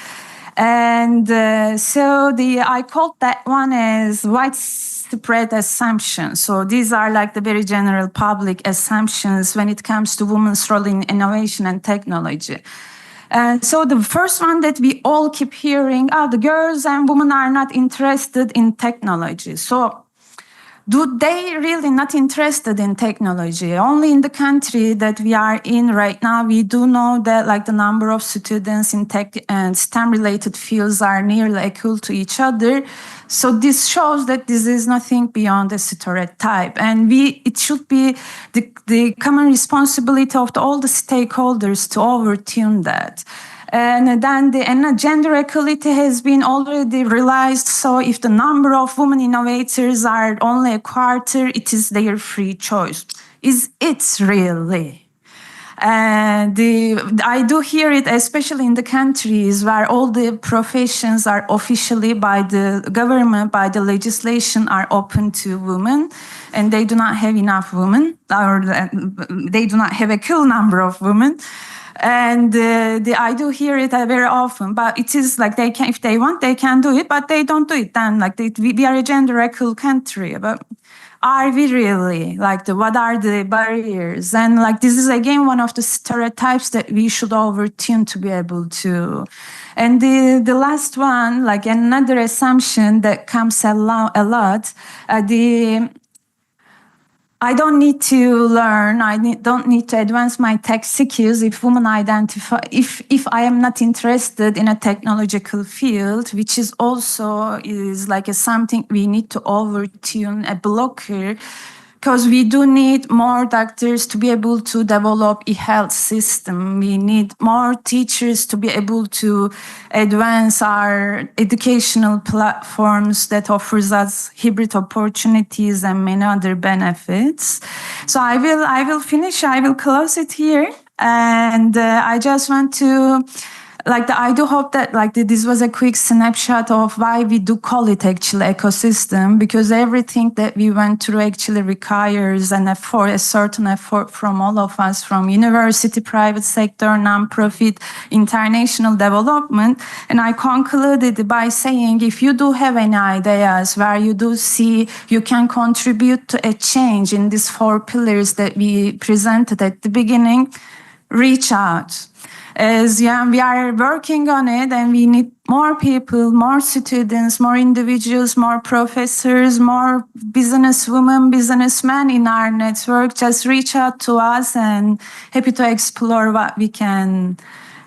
And I called that one as widespread assumptions. So these are like the very general public assumptions when it comes to women's role in innovation and technology. And so the first one that we all keep hearing, the girls and women are not interested in technology. So do they really not interested in technology? Only in the country that we are in right now, we do know that like the number of students in tech and STEM-related fields are nearly equal to each other. So this shows that this is nothing beyond a stereotype, and it should be the common responsibility of all the stakeholders to overturn that. And then gender equality has been already realized. So if the number of women innovators are only a quarter, it is their free choice. Is it really? I do hear it, especially in the countries where all the professions are officially by the government, by the legislation, are open to women, and they do not have enough women, or they do not have a equal number of women. And I do hear it very often, but it is like they can, if they want, they can do it, but they don't do it. Then like we are a gender equal country, but are we really? Like what are the barriers? And like this is again one of the stereotypes that we should overturn to be able to. And the last one, like another assumption that comes a lot, I don't need to learn. Don't need to advance my tech skills if women identify. If I am not interested in a technological field, which is also like something we need to overturn, a blocker, because we do need more doctors to be able to develop a health system. We need more teachers to be able to advance our educational platforms that offers us hybrid opportunities and many other benefits. So I will finish. I will close it here, and I just want to. I do hope that this was a quick snapshot of why we do call it actually ecosystem, because everything that we went through actually requires an effort, a certain effort from all of us, from university, private sector, non-profit, international development. And I concluded by saying, if you do have any ideas where you do see you can contribute to a change in these 4 pillars that we presented at the beginning, reach out. As we are working on it, and we need more people, more students, more individuals, more professors, more businesswomen, businessmen in our network. Just reach out to us, and happy to explore what we can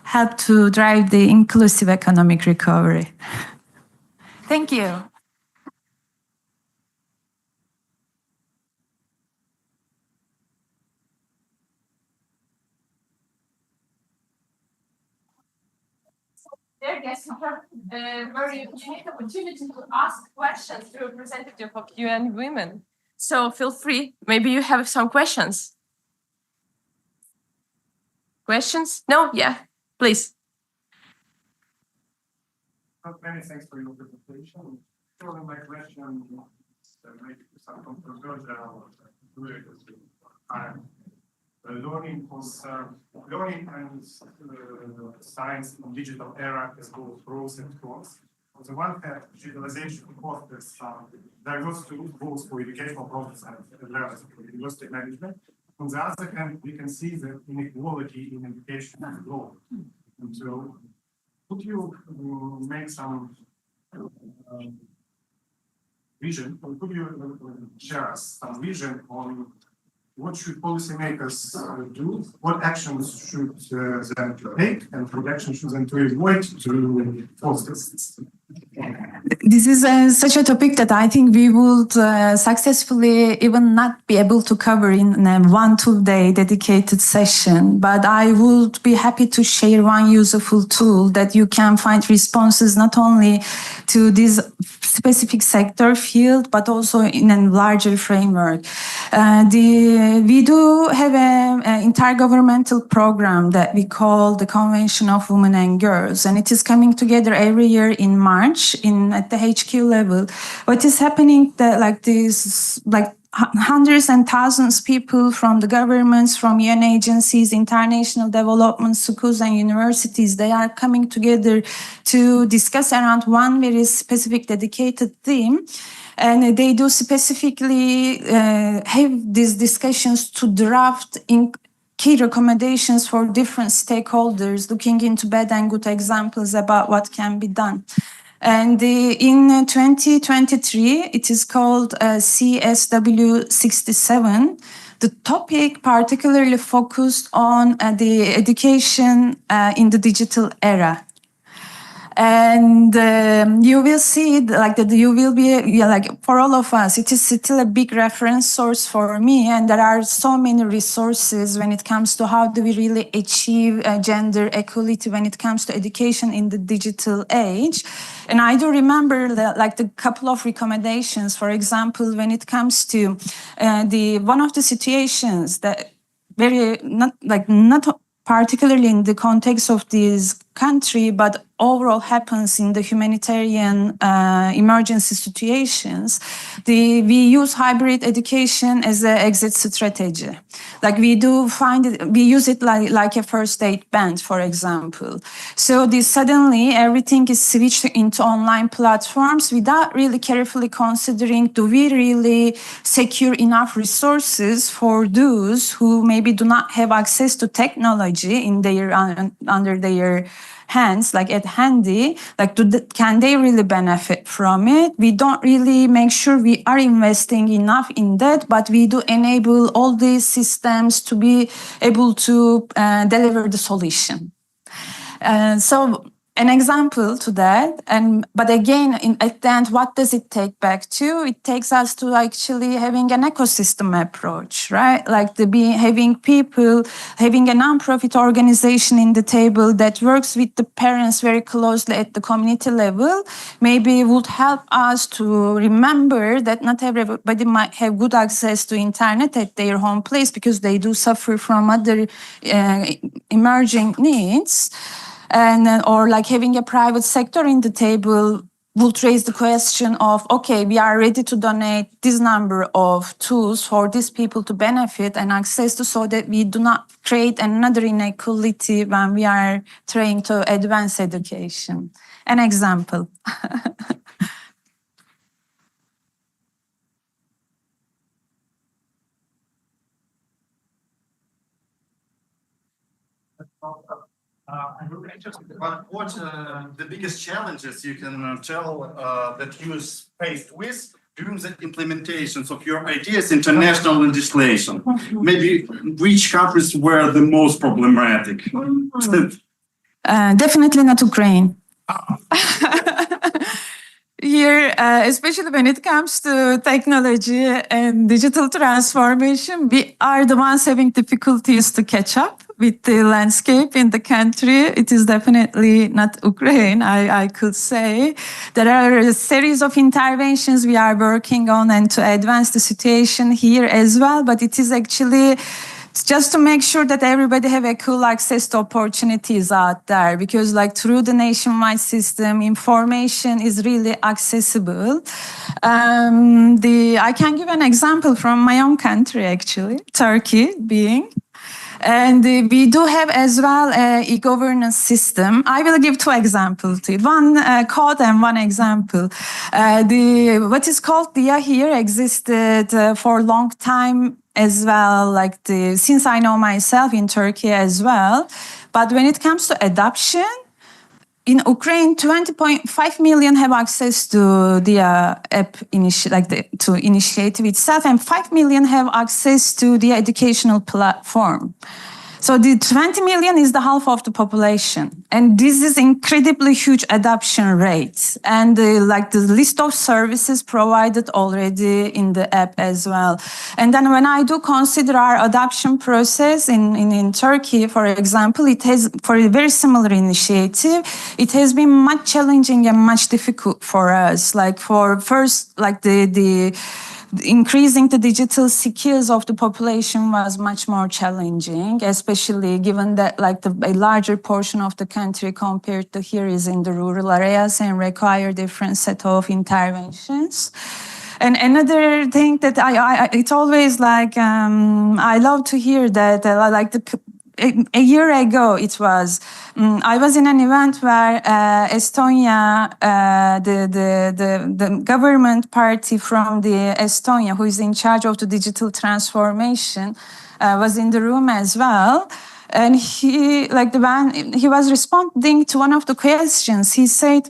help to drive the inclusive economic recovery. Thank you. Dear guests, you have a very unique opportunity to ask questions to a representative of UN Women. So feel free. Maybe you have some questions. Questions? No? Yeah, please. Many thanks for your presentation. Surely my question is maybe some controversial. Learning and science in digital era has both pros and cons. On the one hand, digitalization fosters diversity goals for educational process and learners for university management. On the other hand, we can see that inequality in education is growing. And so, could you make some vision, or could you share us some vision on what should policymakers do? What actions should them take, and what actions should them to avoid to foster this? This is such a topic that I think we would successfully even not be able to cover in a 1-2 day dedicated session. But I would be happy to share one useful tool that you can find responses not only to this specific sector field, but also in a larger framework. We do have an intergovernmental program that we call the Convention of Women and Girls, and it is coming together every year in March at the HQ level. What is happening that hundreds and thousands of people from the governments, from UN agencies, international development schools and universities, they are coming together to discuss around one very specific dedicated theme. And they do specifically have these discussions to draft in key recommendations for different stakeholders, looking into bad and good examples about what can be done. And in 2023, it is called CSW 67. The topic particularly focused on the education in the digital era. And you will see you will be for all of us, it is still a big reference source for me. And there are so many resources when it comes to how do we really achieve gender equality when it comes to education in the digital age. And I do remember the couple of recommendations, for example, when it comes to one of the situations that not particularly in the context of this country, but overall happens in the humanitarian emergency situations, we use hybrid education as an exit strategy. We use it like a first aid band, for example. So suddenly everything is switched into online platforms without really carefully considering, do we really secure enough resources for those who maybe do not have access to technology in under their hands, at handy, can they really benefit from it? We don't really make sure we are investing enough in that, but we do enable all these systems to be able to deliver the solution. So an example to that, but again, at the end, what does it take back to? It takes us to actually having an ecosystem approach, right? Having people, having a nonprofit organization in the table that works with the parents very closely at the community level, maybe would help us to remember that not everybody might have good access to internet at their home place because they do suffer from other emerging needs. Or having a private sector in the table would raise the question of, okay, we are ready to donate this number of tools for these people to benefit and access to, so that we do not create another inequality when we are trying to advance education. An example. I'm really interested about what the biggest challenges you can tell that you faced with during the implementations of your ideas, international legislation. Maybe which countries were the most problematic? Definitely not Ukraine. Here, especially when it comes to technology and digital transformation, we are the ones having difficulties to catch up with the landscape in the country. It is definitely not Ukraine, I could say. There are a series of interventions we are working on and to advance the situation here as well, but it is actually just to make sure that everybody have equal access to opportunities out there, because through the nationwide system, information is really accessible. I can give an example from my own country, actually, Turkey being. And we do have as well an e-governance system. I will give two examples, one code and one example. What is called DIA here existed for a long time as well, since I know myself in Turkey as well. But when it comes to adoption, in Ukraine, 20.5 million have access to the app to initiative itself, and 5 million have access to the educational platform. So the 20 million is the half of the population. And this is incredibly huge adoption rate. And like the list of services provided already in the app as well. And then when I do consider our adoption process in Turkey, for example, it has, for a very similar initiative, it has been much challenging and much difficult for us. Like for first, like the increasing the digital skills of the population was much more challenging, especially given that like a larger portion of the country compared to here is in the rural areas and require different set of interventions. And another thing that it's always like, I love to hear that, like a year ago, it was, I was in an event where Estonia, the government party from the Estonia, who is in charge of the digital transformation, was in the room as well. And he, like when he was responding to one of the questions, he said,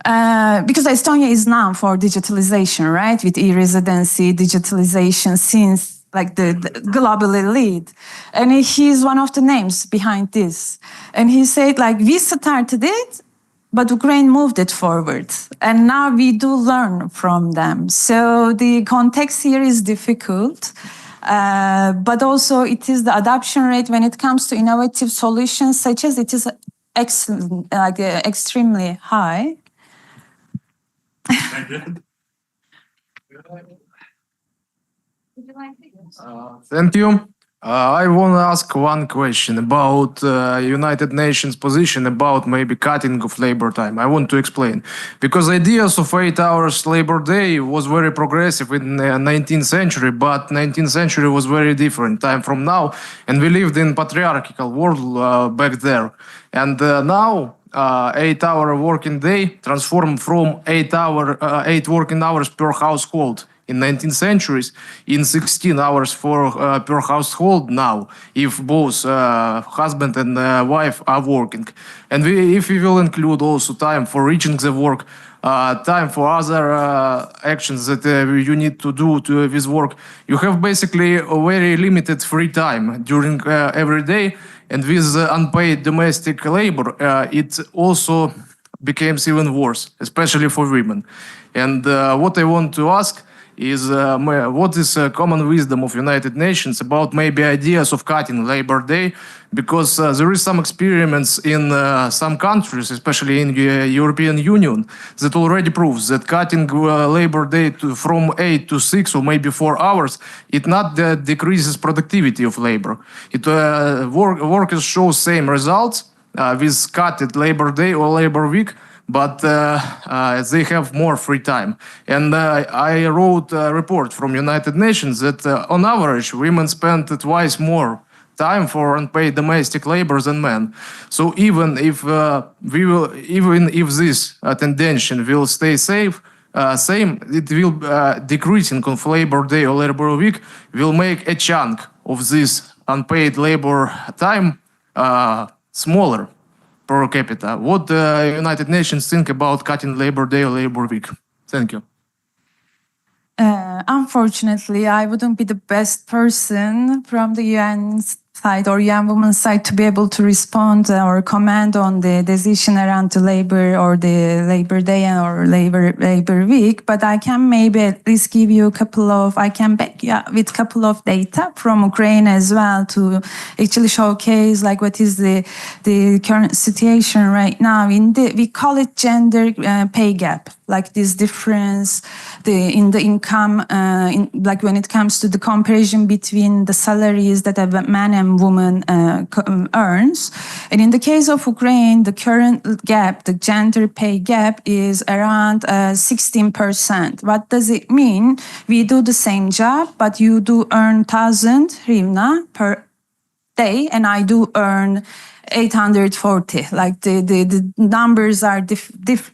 because Estonia is known for digitalization, right? With e-residency, digitalization since like the globally lead. And he's one of the names behind this. And he said, like, we started it, but Ukraine moved it forward. And now we do learn from them. So the context here is difficult. But also it is the adoption rate when it comes to innovative solutions such as it is excellent, like extremely high. Thank you. Thank you. I want to ask one question about United Nations position about maybe cutting of labor time. I want to explain. Because ideas of 8 hours labor day was very progressive in the 19th century, but 19th century was very different time from now. And we lived in patriarchal world back there. And now 8-hour working day transformed from 8 working hours per household in 19th centuries in 16 hours per household now, if both husband and wife are working. And if we will include also time for reaching the work, time for other actions that you need to do with work, you have basically a very limited free time during every day. And with unpaid domestic labor, it also becomes even worse, especially for women. And what I want to ask is what is common wisdom of United Nations about maybe ideas of cutting labor day, because there is some experiments in some countries, especially in the European Union, that already proves that cutting labor day from 8 to 6 or maybe 4 hours, it not decreases productivity of labor. It workers show same results with cutted labor day or labor week, but they have more free time. And I wrote a report from United Nations that on average, women spend twice more time for unpaid domestic labor than men. So even if this tendency will stay same, it will decreasing of labor day or labor week will make a chunk of this unpaid labor time smaller per capita. What the United Nations think about cutting labor day or labor week? Thank you. Unfortunately, I wouldn't be the best person from the UN side or young women's side to be able to respond or comment on the decision around the labor or the labor day or labor week, but I can maybe at least give you a couple of, I can back with a couple of data from Ukraine as well to actually showcase like what is the current situation right now. We call it gender pay gap, like this difference in the income, like when it comes to the comparison between the salaries that a man and woman earns. And in the case of Ukraine, the current gap, the gender pay gap is around 16%. What does it mean? We do the same job, but you do earn 1,000 hryvnia per day, and I do earn 840. Like the numbers are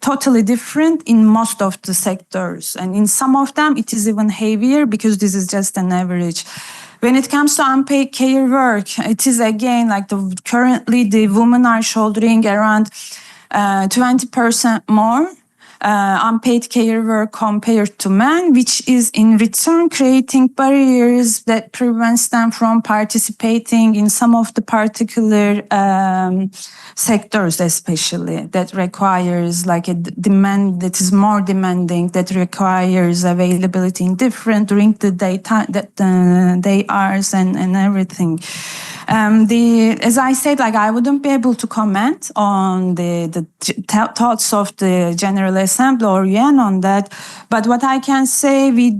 totally different in most of the sectors. And in some of them, it is even heavier because this is just an average. When it comes to unpaid care work, it is again like currently the women are shouldering around 20% more. unpaid care work compared to men, which is in return creating barriers that prevents them from participating in some of the particular sectors, especially that requires like a demand that is more demanding, that requires availability in different during the daytime, day hours and everything. As I said, like I wouldn't be able to comment on the thoughts of the General Assembly or UN on that, but what I can say, we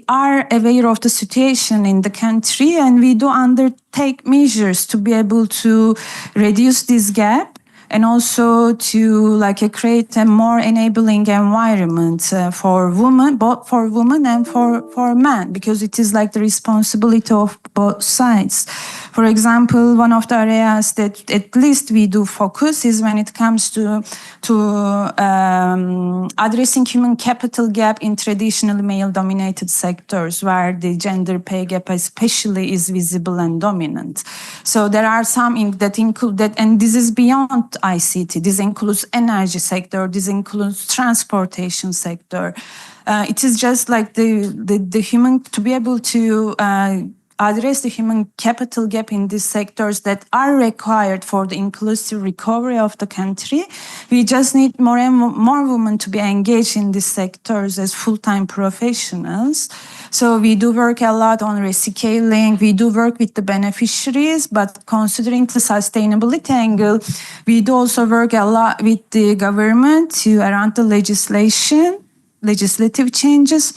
are aware of the situation in the country, and we do undertake measures to be able to reduce this gap, and also to create a more enabling environment for women, both for women and for men, because it is like the responsibility of both sides. For example, one of the areas that at least we do focus is when it comes to addressing human capital gap in traditionally male-dominated sectors, where the gender pay gap especially is visible and dominant. So there are some that include that, and this is beyond ICT. This includes energy sector. This includes transportation sector. It is just like the human, to be able to address the human capital gap in these sectors that are required for the inclusive recovery of the country. We just need more and more women to be engaged in these sectors as full-time professionals. So we do work a lot on rescaling. We do work with the beneficiaries, but considering the sustainability angle, we do also work a lot with the government around the legislative changes.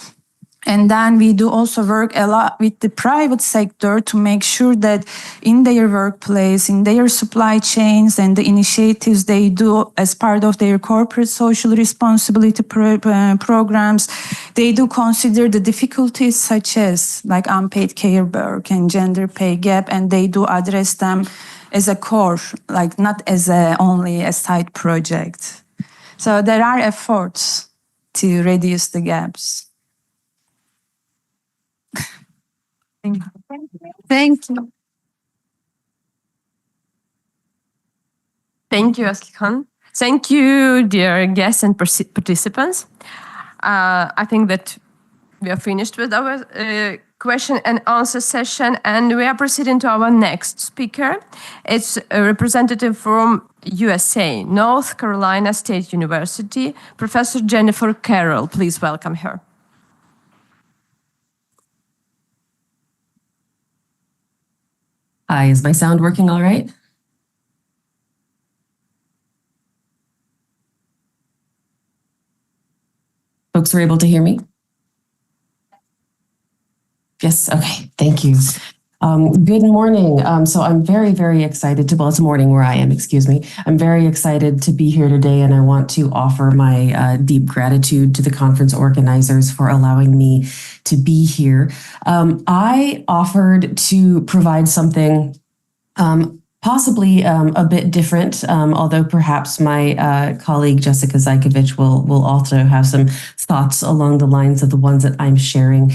And then we do also work a lot with the private sector to make sure that in their workplace, in their supply chains and the initiatives they do as part of their corporate social responsibility programs, they do consider the difficulties such as like unpaid care work and gender pay gap, and they do address them as a core, like not as only a side project. So there are efforts to reduce the gaps. Thank you. Thank you. Thank you, Aslihan. Thank you, dear guests and participants. I think that we are finished with our question and answer session, and we are proceeding to our next speaker. It's a representative from USA, North Carolina State University, Professor Jennifer Carroll. Please welcome her. Hi, is my sound working all right? Folks were able to hear me? Yes, okay, thank you. Good morning. So I'm very, very excited to, well, it's morning where I am, excuse me. I'm very excited to be here today, and I want to offer my deep gratitude to the conference organizers for allowing me to be here. I offered to provide something possibly a bit different, although perhaps my colleague Jessica Zajkovic will also have some thoughts along the lines of the ones that I'm sharing.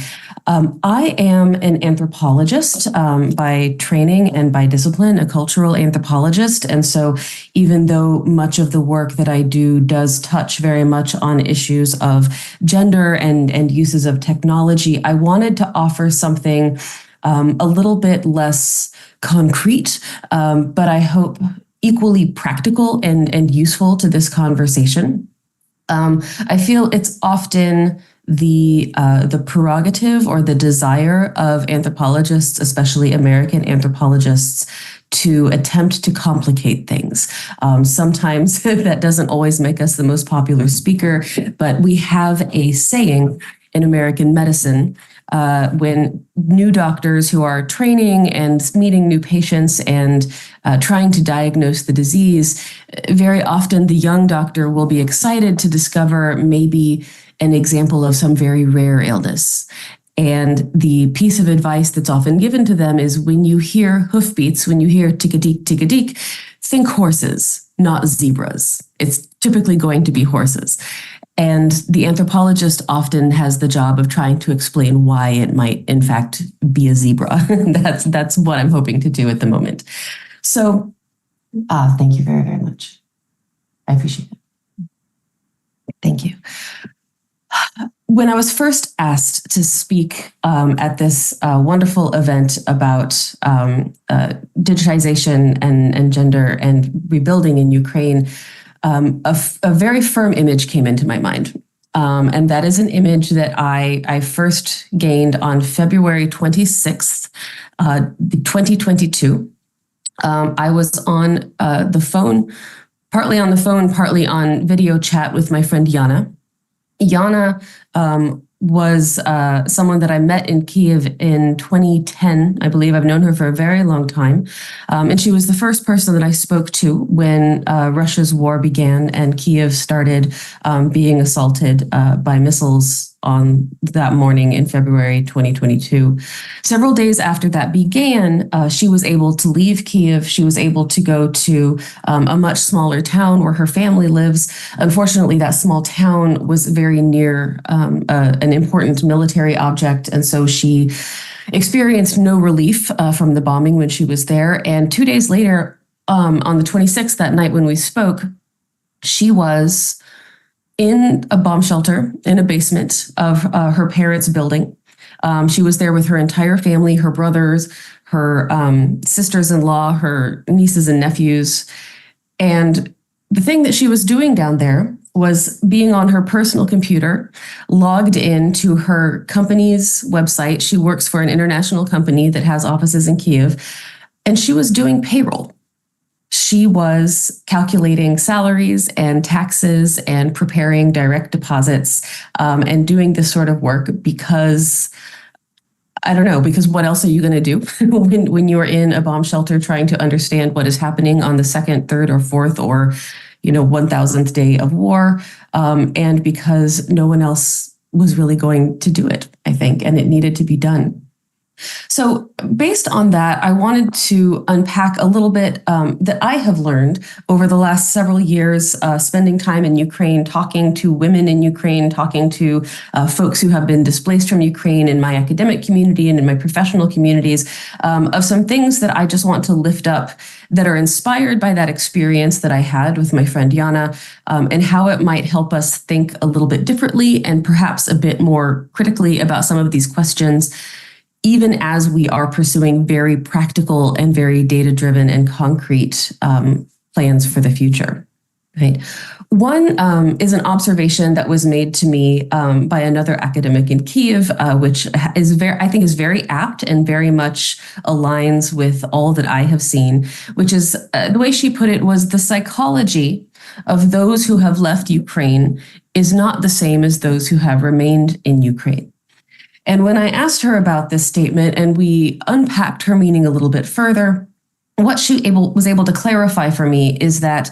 I am an anthropologist by training and by discipline, a cultural anthropologist. And so even though much of the work that I do does touch very much on issues of gender and uses of technology, I wanted to offer something a little bit less concrete, but I hope equally practical and useful to this conversation. I feel it's often the prerogative or the desire of anthropologists, especially American anthropologists, to attempt to complicate things. Sometimes that doesn't always make us the most popular speaker, but we have a saying in American medicine when new doctors who are training and meeting new patients and trying to diagnose the disease, very often the young doctor will be excited to discover maybe an example of some very rare illness. And the piece of advice that's often given to them is when you hear hoofbeats, when you hear tick-a-deek, tick-a-deek, think horses, not zebras. It's typically going to be horses. And the anthropologist often has the job of trying to explain why it might, in fact, be a zebra. That's what I'm hoping to do at the moment. So, thank you very, very much. I appreciate it. Thank you. When I was first asked to speak at this wonderful event about digitization and gender and rebuilding in Ukraine, a very firm image came into my mind. And that is an image that I first gained on February 26th, 2022. I was on the phone, partly on video chat with my friend Yana. Yana was someone that I met in Kiev in 2010. I believe I've known her for a very long time. And she was the first person that I spoke to when Russia's war began and Kiev started being assaulted by missiles on that morning in February 2022. Several days after that began, she was able to leave Kiev. She was able to go to a much smaller town where her family lives. Unfortunately, that small town was very near an important military object, and so she experienced no relief from the bombing when she was there. And 2 days later, on the 26th, that night when we spoke, she was in a bomb shelter in a basement of her parents' building. She was there with her entire family, her brothers, her sisters-in-law, her nieces and nephews. And the thing that she was doing down there was being on her personal computer, logged in to her company's website. She works for an international company that has offices in Kiev, and she was doing payroll. She was calculating salaries and taxes and preparing direct deposits and doing this sort of work because, I don't know, because what else are you going to do when you're in a bomb shelter trying to understand what is happening on the second, third, or fourth, or 1,000th day of war, and because no one else was really going to do it, I think, and it needed to be done. So based on that, I wanted to unpack a little bit that I have learned over the last several years, spending time in Ukraine, talking to women in Ukraine, talking to folks who have been displaced from Ukraine in my academic community and in my professional communities, of some things that I just want to lift up that are inspired by that experience that I had with my friend Yana, and how it might help us think a little bit differently and perhaps a bit more critically about some of these questions, even as we are pursuing very practical and very data-driven and concrete plans for the future. Right. One is an observation that was made to me by another academic in Kiev, which is I think is very apt and very much aligns with all that I have seen, which is the way she put it was the psychology of those who have left Ukraine is not the same as those who have remained in Ukraine. And when I asked her about this statement and we unpacked her meaning a little bit further, what she was able to clarify for me is that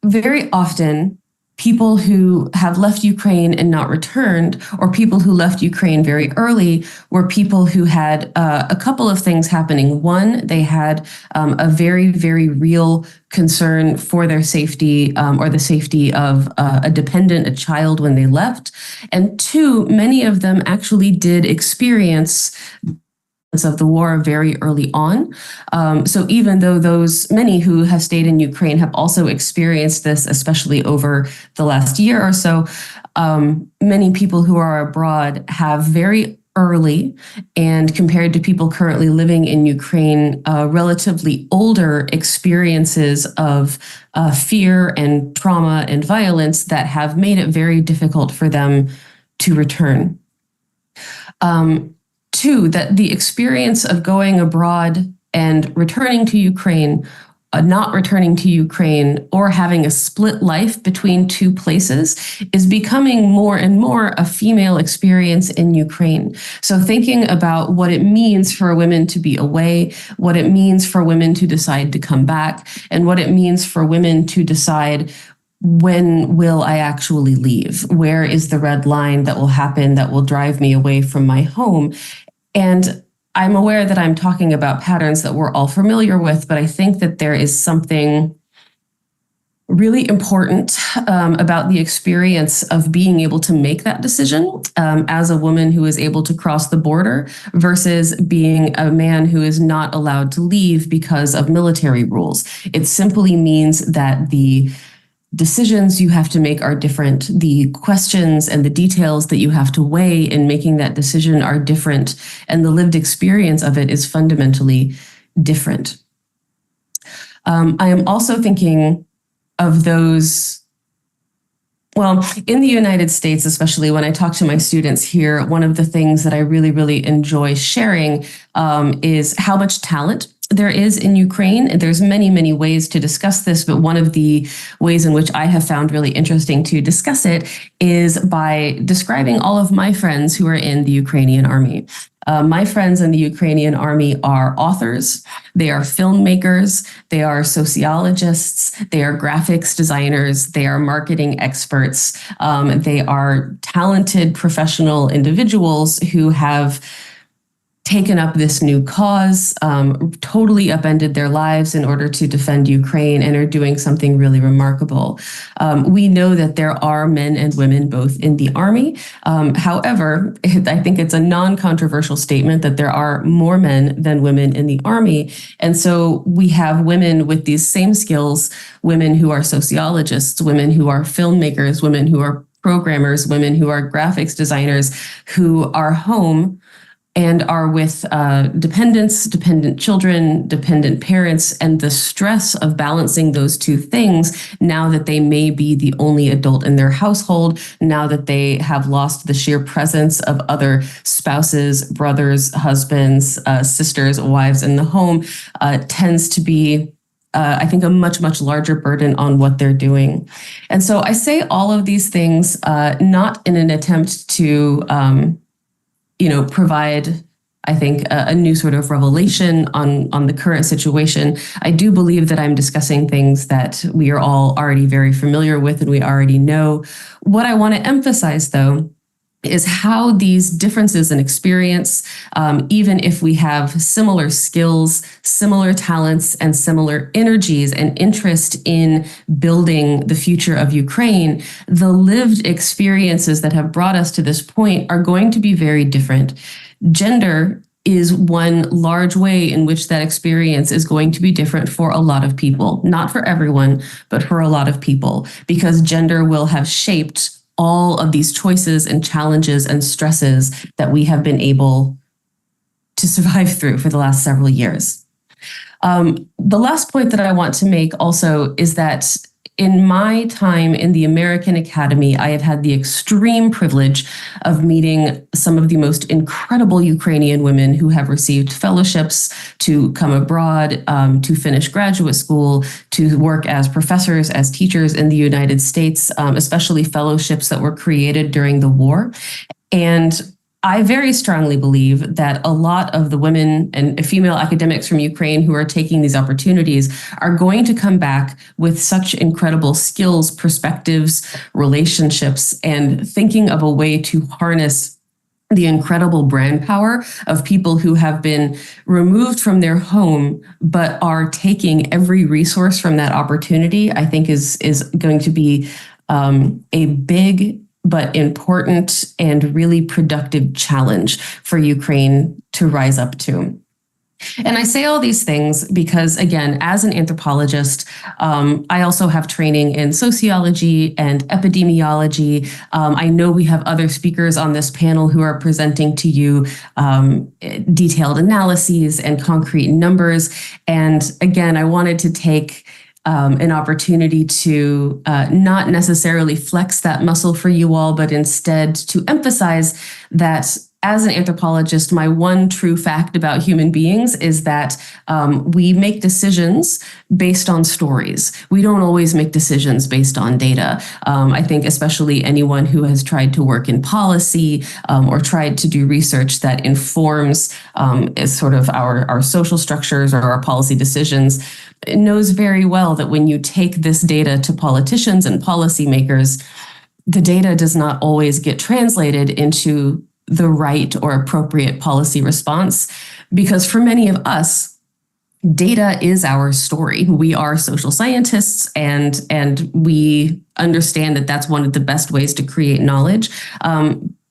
very often people who have left Ukraine and not returned, or people who left Ukraine very early, were people who had a couple of things happening. One, they had a very, very real concern for their safety or the safety of a dependent, a child, when they left. And two, many of them actually did experience of the war very early on. So even though those many who have stayed in Ukraine have also experienced this, especially over the last year or so, many people who are abroad have very early, and compared to people currently living in Ukraine, relatively older experiences of fear and trauma and violence that have made it very difficult for them to return. Two, that the experience of going abroad and returning to Ukraine, not returning to Ukraine, or having a split life between two places is becoming more and more a female experience in Ukraine. So thinking about what it means for women to be away, what it means for women to decide to come back, and what it means for women to decide, when will I actually leave? Where is the red line that will happen that will drive me away from my home? And I'm aware that I'm talking about patterns that we're all familiar with, but I think that there is something really important about the experience of being able to make that decision as a woman who is able to cross the border versus being a man who is not allowed to leave because of military rules. It simply means that the decisions you have to make are different. The questions and the details that you have to weigh in making that decision are different, and the lived experience of it is fundamentally different. I am also thinking of those, well, in the United States, especially when I talk to my students here, one of the things that I really, really enjoy sharing is how much talent there is in Ukraine. There's many, many ways to discuss this, but one of the ways in which I have found really interesting to discuss it is by describing all of my friends who are in the Ukrainian army. My friends in the Ukrainian army are authors, they are filmmakers, they are sociologists, they are graphics designers, they are marketing experts, they are talented professional individuals who have taken up this new cause, totally upended their lives in order to defend Ukraine, and are doing something really remarkable. We know that there are men and women both in the army. However, I think it's a non-controversial statement that there are more men than women in the army. And so we have women with these same skills, women who are sociologists, women who are filmmakers, women who are programmers, women who are graphics designers, who are home and are with dependents, dependent children, dependent parents, and the stress of balancing those two things now that they may be the only adult in their household, now that they have lost the sheer presence of other spouses, brothers, husbands, sisters, wives in the home, tends to be I think a much, much larger burden on what they're doing. And so I say all of these things not in an attempt to provide, I think, a new sort of revelation on the current situation. I do believe that I'm discussing things that we are all already very familiar with and we already know. What I want to emphasize, though, is how these differences in experience, even if we have similar skills, similar talents, and similar energies and interest in building the future of Ukraine, the lived experiences that have brought us to this point are going to be very different. Gender is one large way in which that experience is going to be different for a lot of people. Not for everyone, but for a lot of people, because gender will have shaped all of these choices and challenges and stresses that we have been able to survive through for the last several years. The last point that I want to make also is that in my time in the American Academy, I have had the extreme privilege of meeting some of the most incredible Ukrainian women who have received fellowships to come abroad, to finish graduate school, to work as professors, as teachers in the United States, especially fellowships that were created during the war. And I very strongly believe that a lot of the women and female academics from Ukraine who are taking these opportunities are going to come back with such incredible skills, perspectives, relationships, and thinking of a way to harness the incredible brand power of people who have been removed from their home but are taking every resource from that opportunity. I think is going to be a big but important and really productive challenge for Ukraine to rise up to. And I say all these things because, again, as an anthropologist, I also have training in sociology and epidemiology. I know we have other speakers on this panel who are presenting to you detailed analyses and concrete numbers. And again, I wanted to take an opportunity to not necessarily flex that muscle for you all, but instead to emphasize that as an anthropologist, my one true fact about human beings is that we make decisions based on stories. We don't always make decisions based on data. I think especially anyone who has tried to work in policy or tried to do research that informs sort of our social structures or our policy decisions knows very well that when you take this data to politicians and policymakers, the data does not always get translated into the right or appropriate policy response, because for many of us, data is our story. We are social scientists, and we understand that that's one of the best ways to create knowledge.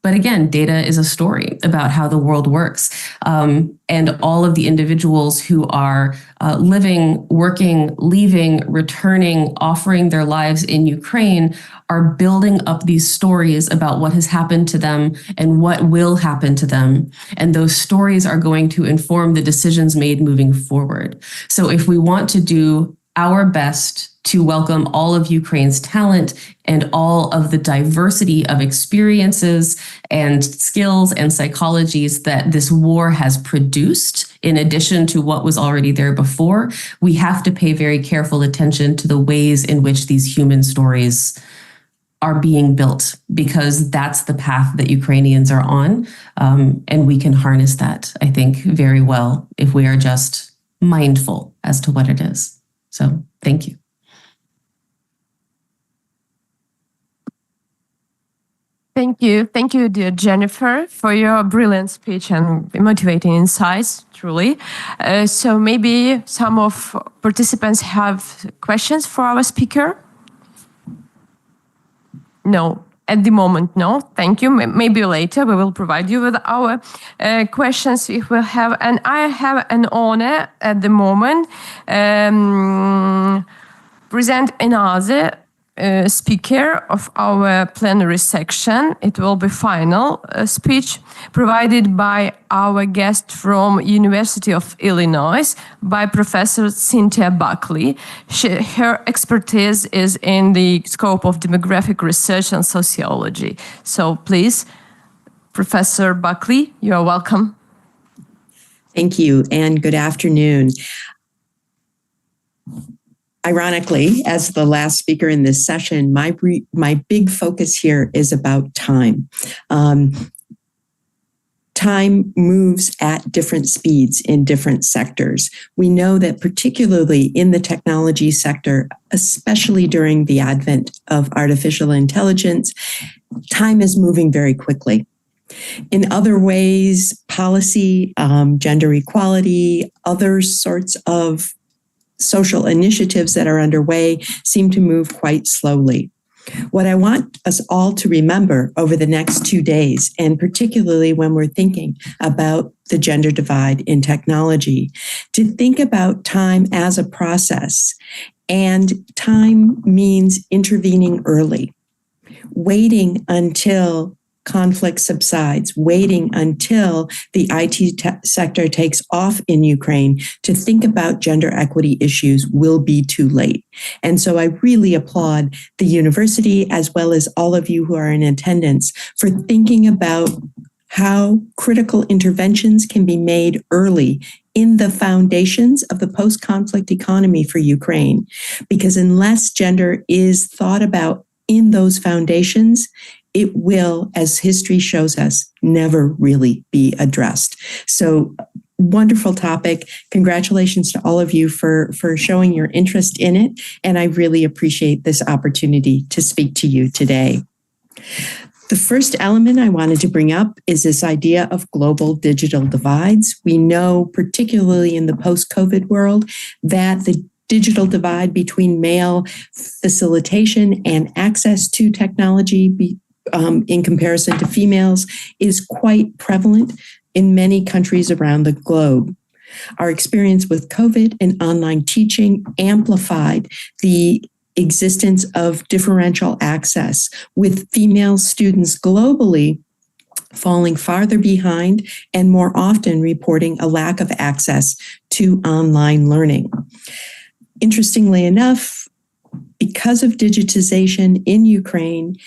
But again, data is a story about how the world works. And all of the individuals who are living, working, leaving, returning, offering their lives in Ukraine are building up these stories about what has happened to them and what will happen to them. And those stories are going to inform the decisions made moving forward. So if we want to do our best to welcome all of Ukraine's talent and all of the diversity of experiences and skills and psychologies that this war has produced, in addition to what was already there before, we have to pay very careful attention to the ways in which these human stories are being built, because that's the path that Ukrainians are on. And we can harness that, I think, very well if we are just mindful as to what it is. So thank you. Thank you. Thank you, dear Jennifer, for your brilliant speech and motivating insights, truly. So maybe some of participants have questions for our speaker? No, at the moment, no. Thank you. Maybe later we will provide you with our questions if we have. And I have an honor at the moment present another speaker of our plenary section. It will be final speech provided by our guest from University of Illinois, by Professor Cynthia Buckley. Her expertise is in the scope of demographic research and sociology. So please, Professor Buckley, you are welcome. Thank you, and good afternoon. Ironically, as the last speaker in this session, my big focus here is about time. Time moves at different speeds in different sectors. We know that particularly in the technology sector, especially during the advent of artificial intelligence, time is moving very quickly. In other ways, policy, gender equality, other sorts of social initiatives that are underway seem to move quite slowly. What I want us all to remember over the next 2 days, and particularly when we're thinking about the gender divide in technology, to think about time as a process. And time means intervening early, waiting until conflict subsides, waiting until the IT sector takes off in Ukraine to think about gender equity issues will be too late. And so I really applaud the university, as well as all of you who are in attendance, for thinking about how critical interventions can be made early in the foundations of the post-conflict economy for Ukraine. Because unless gender is thought about in those foundations, it will, as history shows us, never really be addressed. So wonderful topic. Congratulations to all of you for showing your interest in it. And I really appreciate this opportunity to speak to you today. The first element I wanted to bring up is this idea of global digital divides. We know, particularly in the post-COVID world, that the digital divide between male facilitation and access to technology in comparison to females is quite prevalent in many countries around the globe. Our experience with COVID and online teaching amplified the existence of differential access, with female students globally falling farther behind and more often reporting a lack of access to online learning. Interestingly enough, because of digitization in Ukraine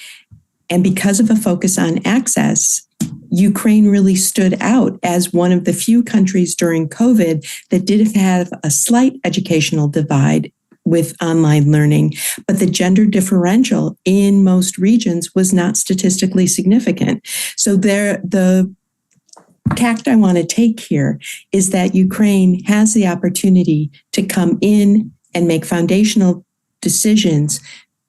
and because of a focus on access, Ukraine really stood out as one of the few countries during COVID that did have a slight educational divide with online learning, but the gender differential in most regions was not statistically significant. So the tact I want to take here is that Ukraine has the opportunity to come in and make foundational decisions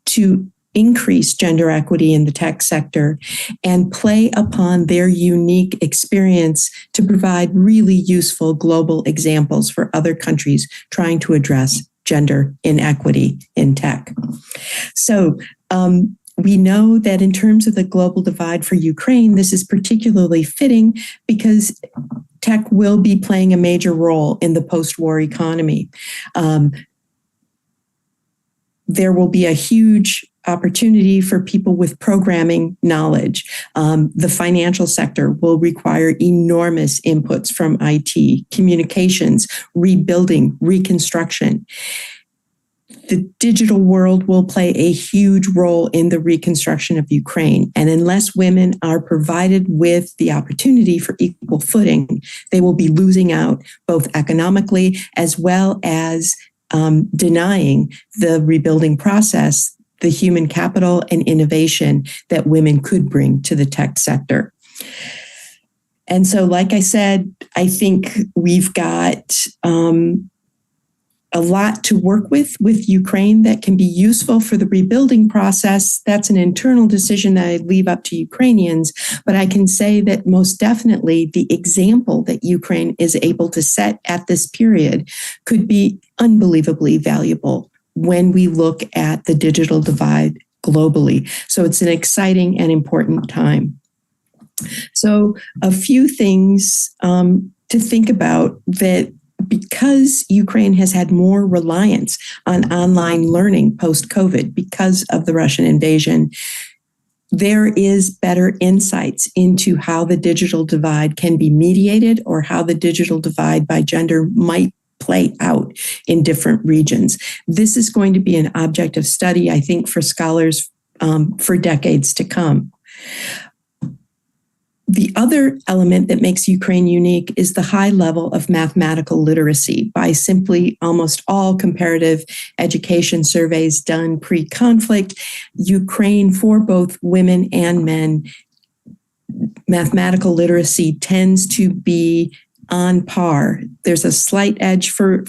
to increase gender equity in the tech sector and play upon their unique experience to provide really useful global examples for other countries trying to address gender inequity in tech. So We know that in terms of the global divide for Ukraine, this is particularly fitting because tech will be playing a major role in the post-war economy. There will be a huge opportunity for people with programming knowledge. The financial sector will require enormous inputs from IT, communications, rebuilding, reconstruction. The digital world will play a huge role in the reconstruction of Ukraine. And unless women are provided with the opportunity for equal footing, they will be losing out both economically as well as denying the rebuilding process, the human capital and innovation that women could bring to the tech sector. And so, like I said, I think we've got a lot to work with Ukraine that can be useful for the rebuilding process. That's an internal decision that I leave up to Ukrainians. But I can say that most definitely the example that Ukraine is able to set at this period could be unbelievably valuable when we look at the digital divide globally. So it's an exciting and important time. So a few things to think about that. Because Ukraine has had more reliance on online learning post-COVID because of the Russian invasion, there is better insights into how the digital divide can be mediated or how the digital divide by gender might play out in different regions. This is going to be an object of study, I think, for scholars for decades to come. The other element that makes Ukraine unique is the high level of mathematical literacy. By simply almost all comparative education surveys done pre-conflict, Ukraine, for both women and men, mathematical literacy tends to be on par. There's a slight edge for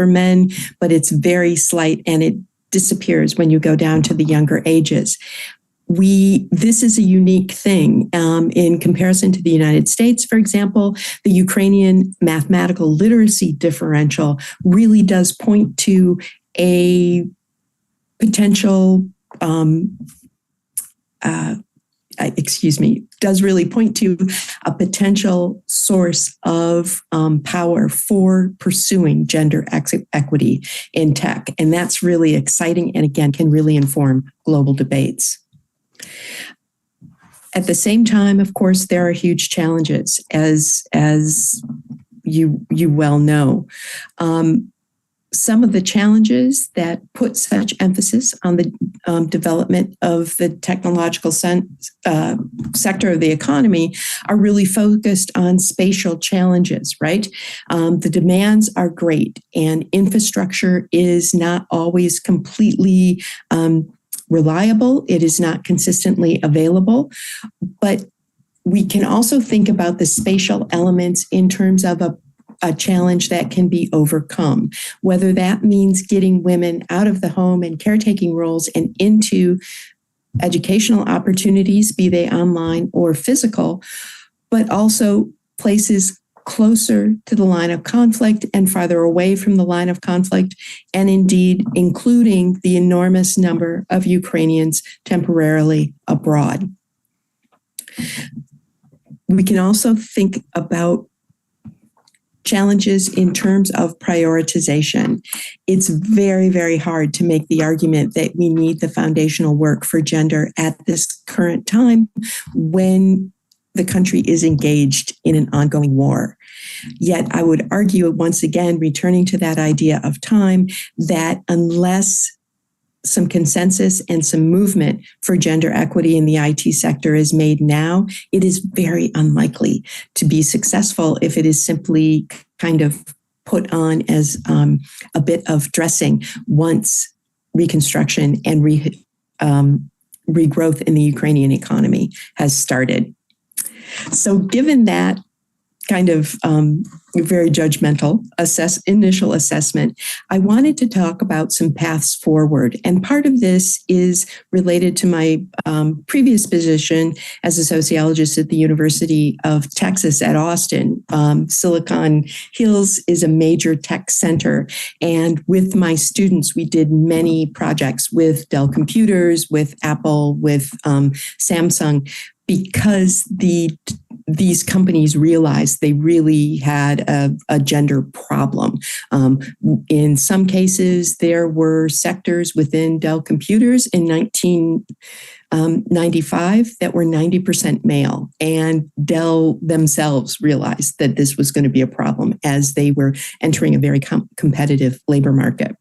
men, but it's very slight and it disappears when you go down to the younger ages. This is a unique thing in comparison to the United States. For example, the Ukrainian mathematical literacy differential really does point to a potential, does really point to a potential source of power for pursuing gender equity in tech. And that's really exciting and again, can really inform global debates. At the same time, of course, there are huge challenges, as you well know. Some of the challenges that put such emphasis on the development of the technological sector of the economy are really focused on spatial challenges, right? The demands are great, and infrastructure is not always completely reliable. It is not consistently available, but we can also think about the spatial elements in terms of a challenge that can be overcome, whether that means getting women out of the home and caretaking roles and into educational opportunities, be they online or physical, but also places closer to the line of conflict and farther away from the line of conflict, and indeed including the enormous number of Ukrainians temporarily abroad. We can also think about challenges in terms of prioritization. It's very, very hard to make the argument that we need the foundational work for gender at this current time when the country is engaged in an ongoing war. Yet I would argue, once again, returning to that idea of time, that unless some consensus and some movement for gender equity in the IT sector is made now, it is very unlikely to be successful if it is simply kind of put on as a bit of dressing once reconstruction and regrowth in the Ukrainian economy has started. So given that, kind of very judgmental initial assessment, I wanted to talk about some paths forward. And part of this is related to my previous position as a sociologist at the University of Texas at Austin. Silicon Hills is a major tech center. And with my students, we did many projects with Dell Computers, with Apple, with Samsung, because these companies realized they really had a gender problem. In some cases, there were sectors within Dell Computers in 1995 that were 90% male, and Dell themselves realized that this was going to be a problem as they were entering a very competitive labor market.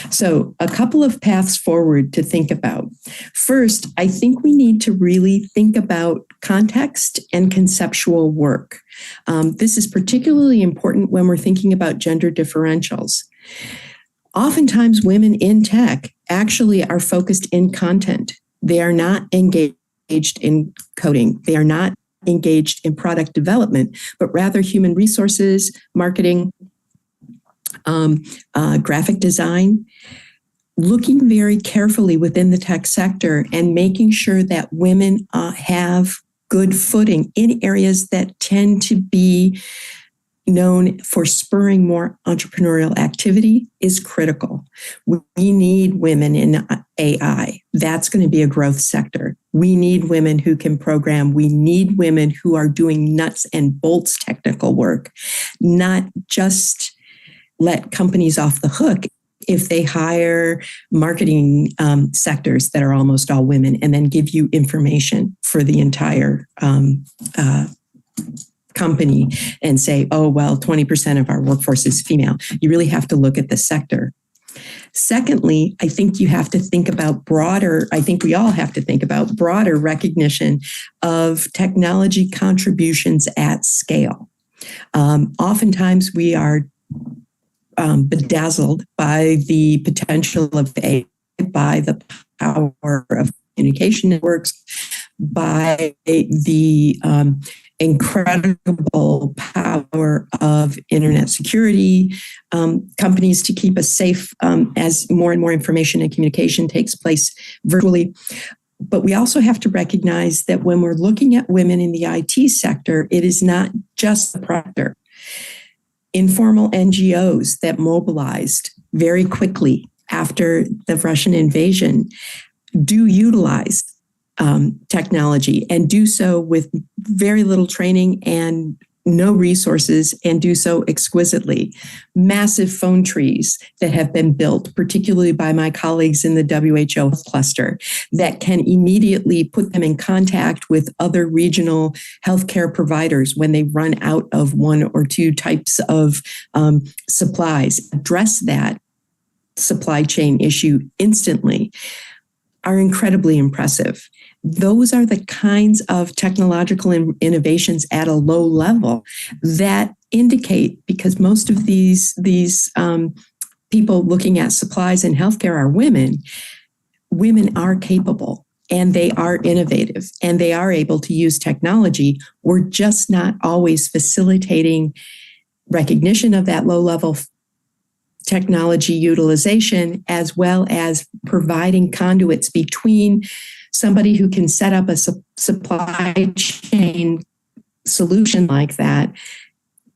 So a couple of paths forward to think about. First, I think we need to really think about context and conceptual work. This is particularly important when we're thinking about gender differentials. Oftentimes, women in tech actually are focused in content. They are not engaged in coding. They are not engaged in product development, but rather human resources, marketing, graphic design, looking very carefully within the tech sector and making sure that women have good footing in areas that tend to be known for spurring more entrepreneurial activity is critical. We need women in AI. That's going to be a growth sector. We need women who can program. We need women who are doing nuts and bolts technical work, not just let companies off the hook if they hire marketing sectors that are almost all women and then give you information for the entire company and say, oh, well, 20% of our workforce is female. You really have to look at the sector. Secondly, I think you have to think about we all have to think about broader recognition of technology contributions at scale. Oftentimes we are bedazzled by the potential of AI, by the power of communication networks, by the incredible power of internet security, companies to keep us safe as more and more information and communication takes place virtually. But we also have to recognize that when we're looking at women in the IT sector, it is not just the proctor. Informal NGOs that mobilized very quickly after the Russian invasion do utilize technology and do so with very little training and no resources and do so exquisitely. Massive phone trees that have been built, particularly by my colleagues in the WHO cluster, that can immediately put them in contact with other regional healthcare providers when they run out of one or two types of supplies, address that supply chain issue instantly, are incredibly impressive. Those are the kinds of technological innovations at a low level that indicate, because most of these people looking at supplies in healthcare are women. Women are capable and they are innovative and they are able to use technology. We're just not always facilitating recognition of that low-level technology utilization, as well as providing conduits between somebody who can set up a supply chain solution like that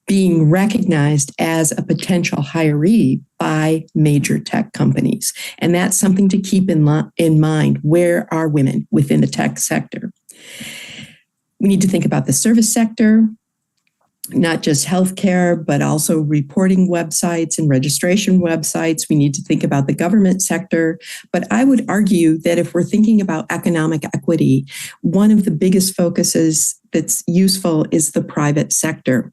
being recognized as a potential hiree by major tech companies. And that's something to keep in mind. Where are women within the tech sector? We need to think about the service sector, not just healthcare, but also reporting websites and registration websites. We need to think about the government sector. But I would argue that if we're thinking about economic equity, one of the biggest focuses that's useful is the private sector.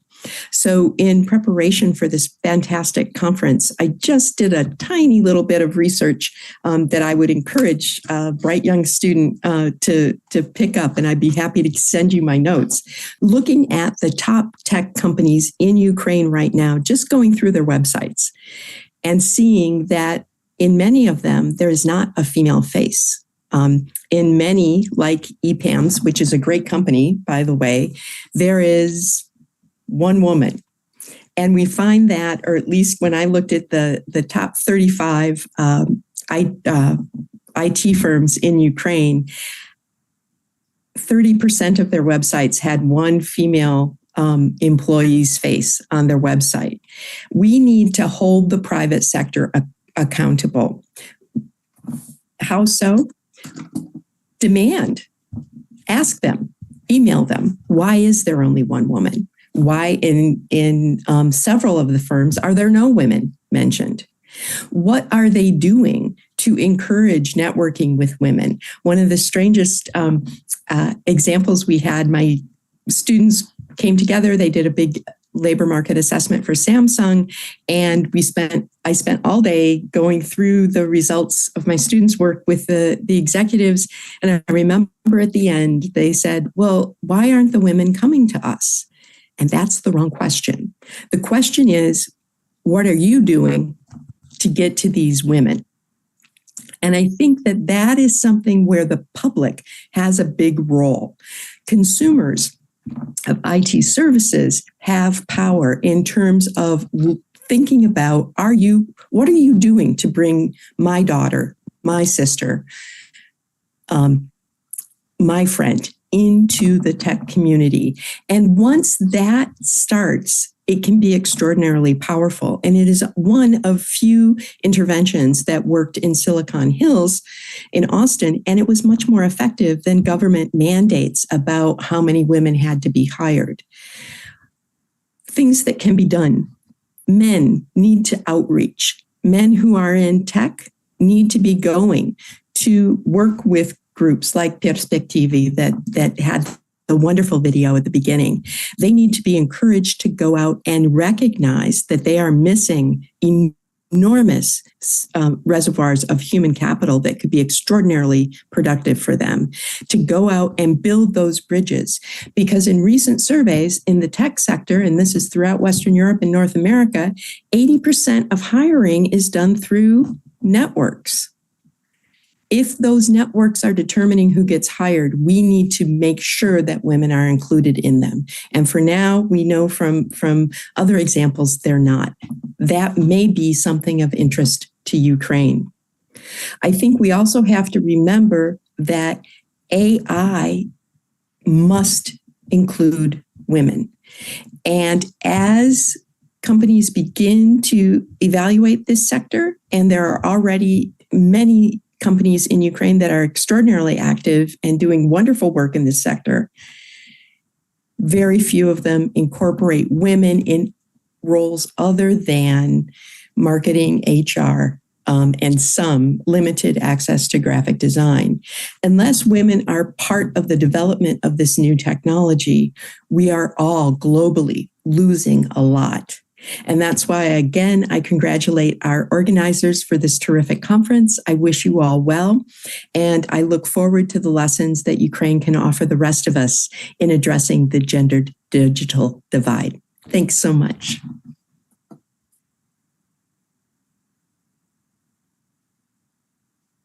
So in preparation for this fantastic conference, I just did a tiny little bit of research that I would encourage a bright young student to pick up, and I'd be happy to send you my notes. Looking at the top tech companies in Ukraine right now, just going through their websites and seeing that in many of them, there is not a female face. In many, like EPAMS, which is a great company, by the way, there is one woman. And we find that, or at least when I looked at the top 35 IT firms in Ukraine, 30% of their websites had one female employee's face on their website. We need to hold the private sector accountable. How so? Demand. Ask them, email them. Why is there only one woman? Why in several of the firms are there no women mentioned? What are they doing to encourage networking with women? One of the strangest examples we had, my students came together, they did a big labor market assessment for Samsung, and I spent all day going through the results of my students' work with the executives. And I remember at the end, they said, well, why aren't the women coming to us? And that's the wrong question. The question is, what are you doing to get to these women? And I think that that is something where the public has a big role. Consumers of IT services have power in terms of thinking about, what are you doing to bring my daughter, my sister, my friend into the tech community? And once that starts, it can be extraordinarily powerful. And it is one of few interventions that worked in Silicon Hills in Austin, and it was much more effective than government mandates about how many women had to be hired. Things that can be done. Men need to outreach. Men who are in tech need to be going to work with groups like Perspektivi that had the wonderful video at the beginning. They need to be encouraged to go out and recognize that they are missing enormous reservoirs of human capital that could be extraordinarily productive for them, to go out and build those bridges. Because in recent surveys in the tech sector, and this is throughout Western Europe and North America, 80% of hiring is done through networks. If those networks are determining who gets hired, we need to make sure that women are included in them. And for now, we know from other examples, they're not. That may be something of interest to Ukraine. I think we also have to remember that AI must include women. And as companies begin to evaluate this sector, and there are already many companies in Ukraine that are extraordinarily active and doing wonderful work in this sector, very few of them incorporate women in roles other than marketing, HR, and some limited access to graphic design. Unless women are part of the development of this new technology, we are all globally losing a lot. And that's why, again, I congratulate our organizers for this terrific conference. I wish you all well, and I look forward to the lessons that Ukraine can offer the rest of us in addressing the gendered digital divide. Thanks so much.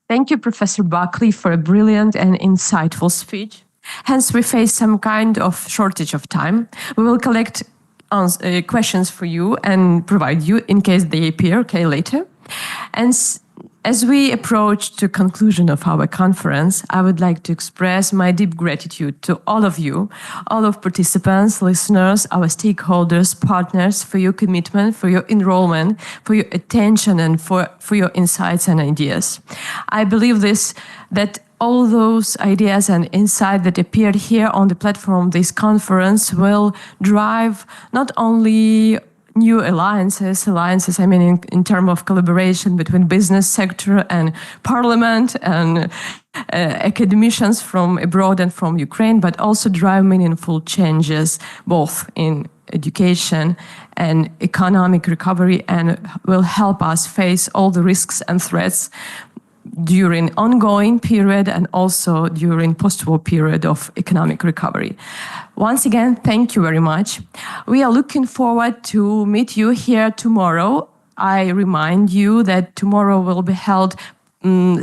Thank you, Professor Buckley, for a brilliant and insightful speech. Hence, we face some kind of shortage of time. We will collect questions for you and provide you in case they appear later. And as we approach the conclusion of our conference, I would like to express my deep gratitude to all of you, all of participants, listeners, our stakeholders, partners, for your commitment, for your enrollment, for your attention, and for your insights and ideas. I believe that all those ideas and insights that appeared here on the platform, this conference will drive not only new alliances, I mean in terms of collaboration between business sector and parliament and academicians from abroad and from Ukraine, but also drive meaningful changes both in education and economic recovery, and will help us face all the risks and threats during ongoing period and also during post-war period of economic recovery. Once again, thank you very much. We are looking forward to meet you here tomorrow. I remind you that tomorrow will be held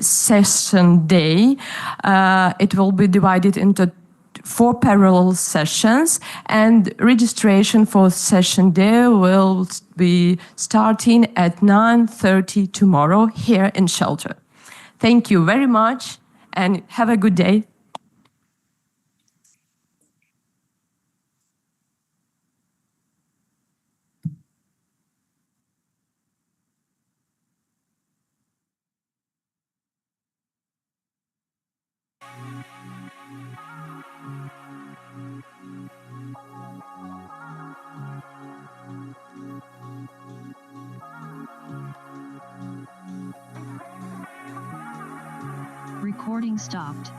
session day. It will be divided into 4 parallel sessions, and registration for session day will be starting at 9:30 tomorrow here in Shelter. Thank you very much and have a good day. Recording stopped.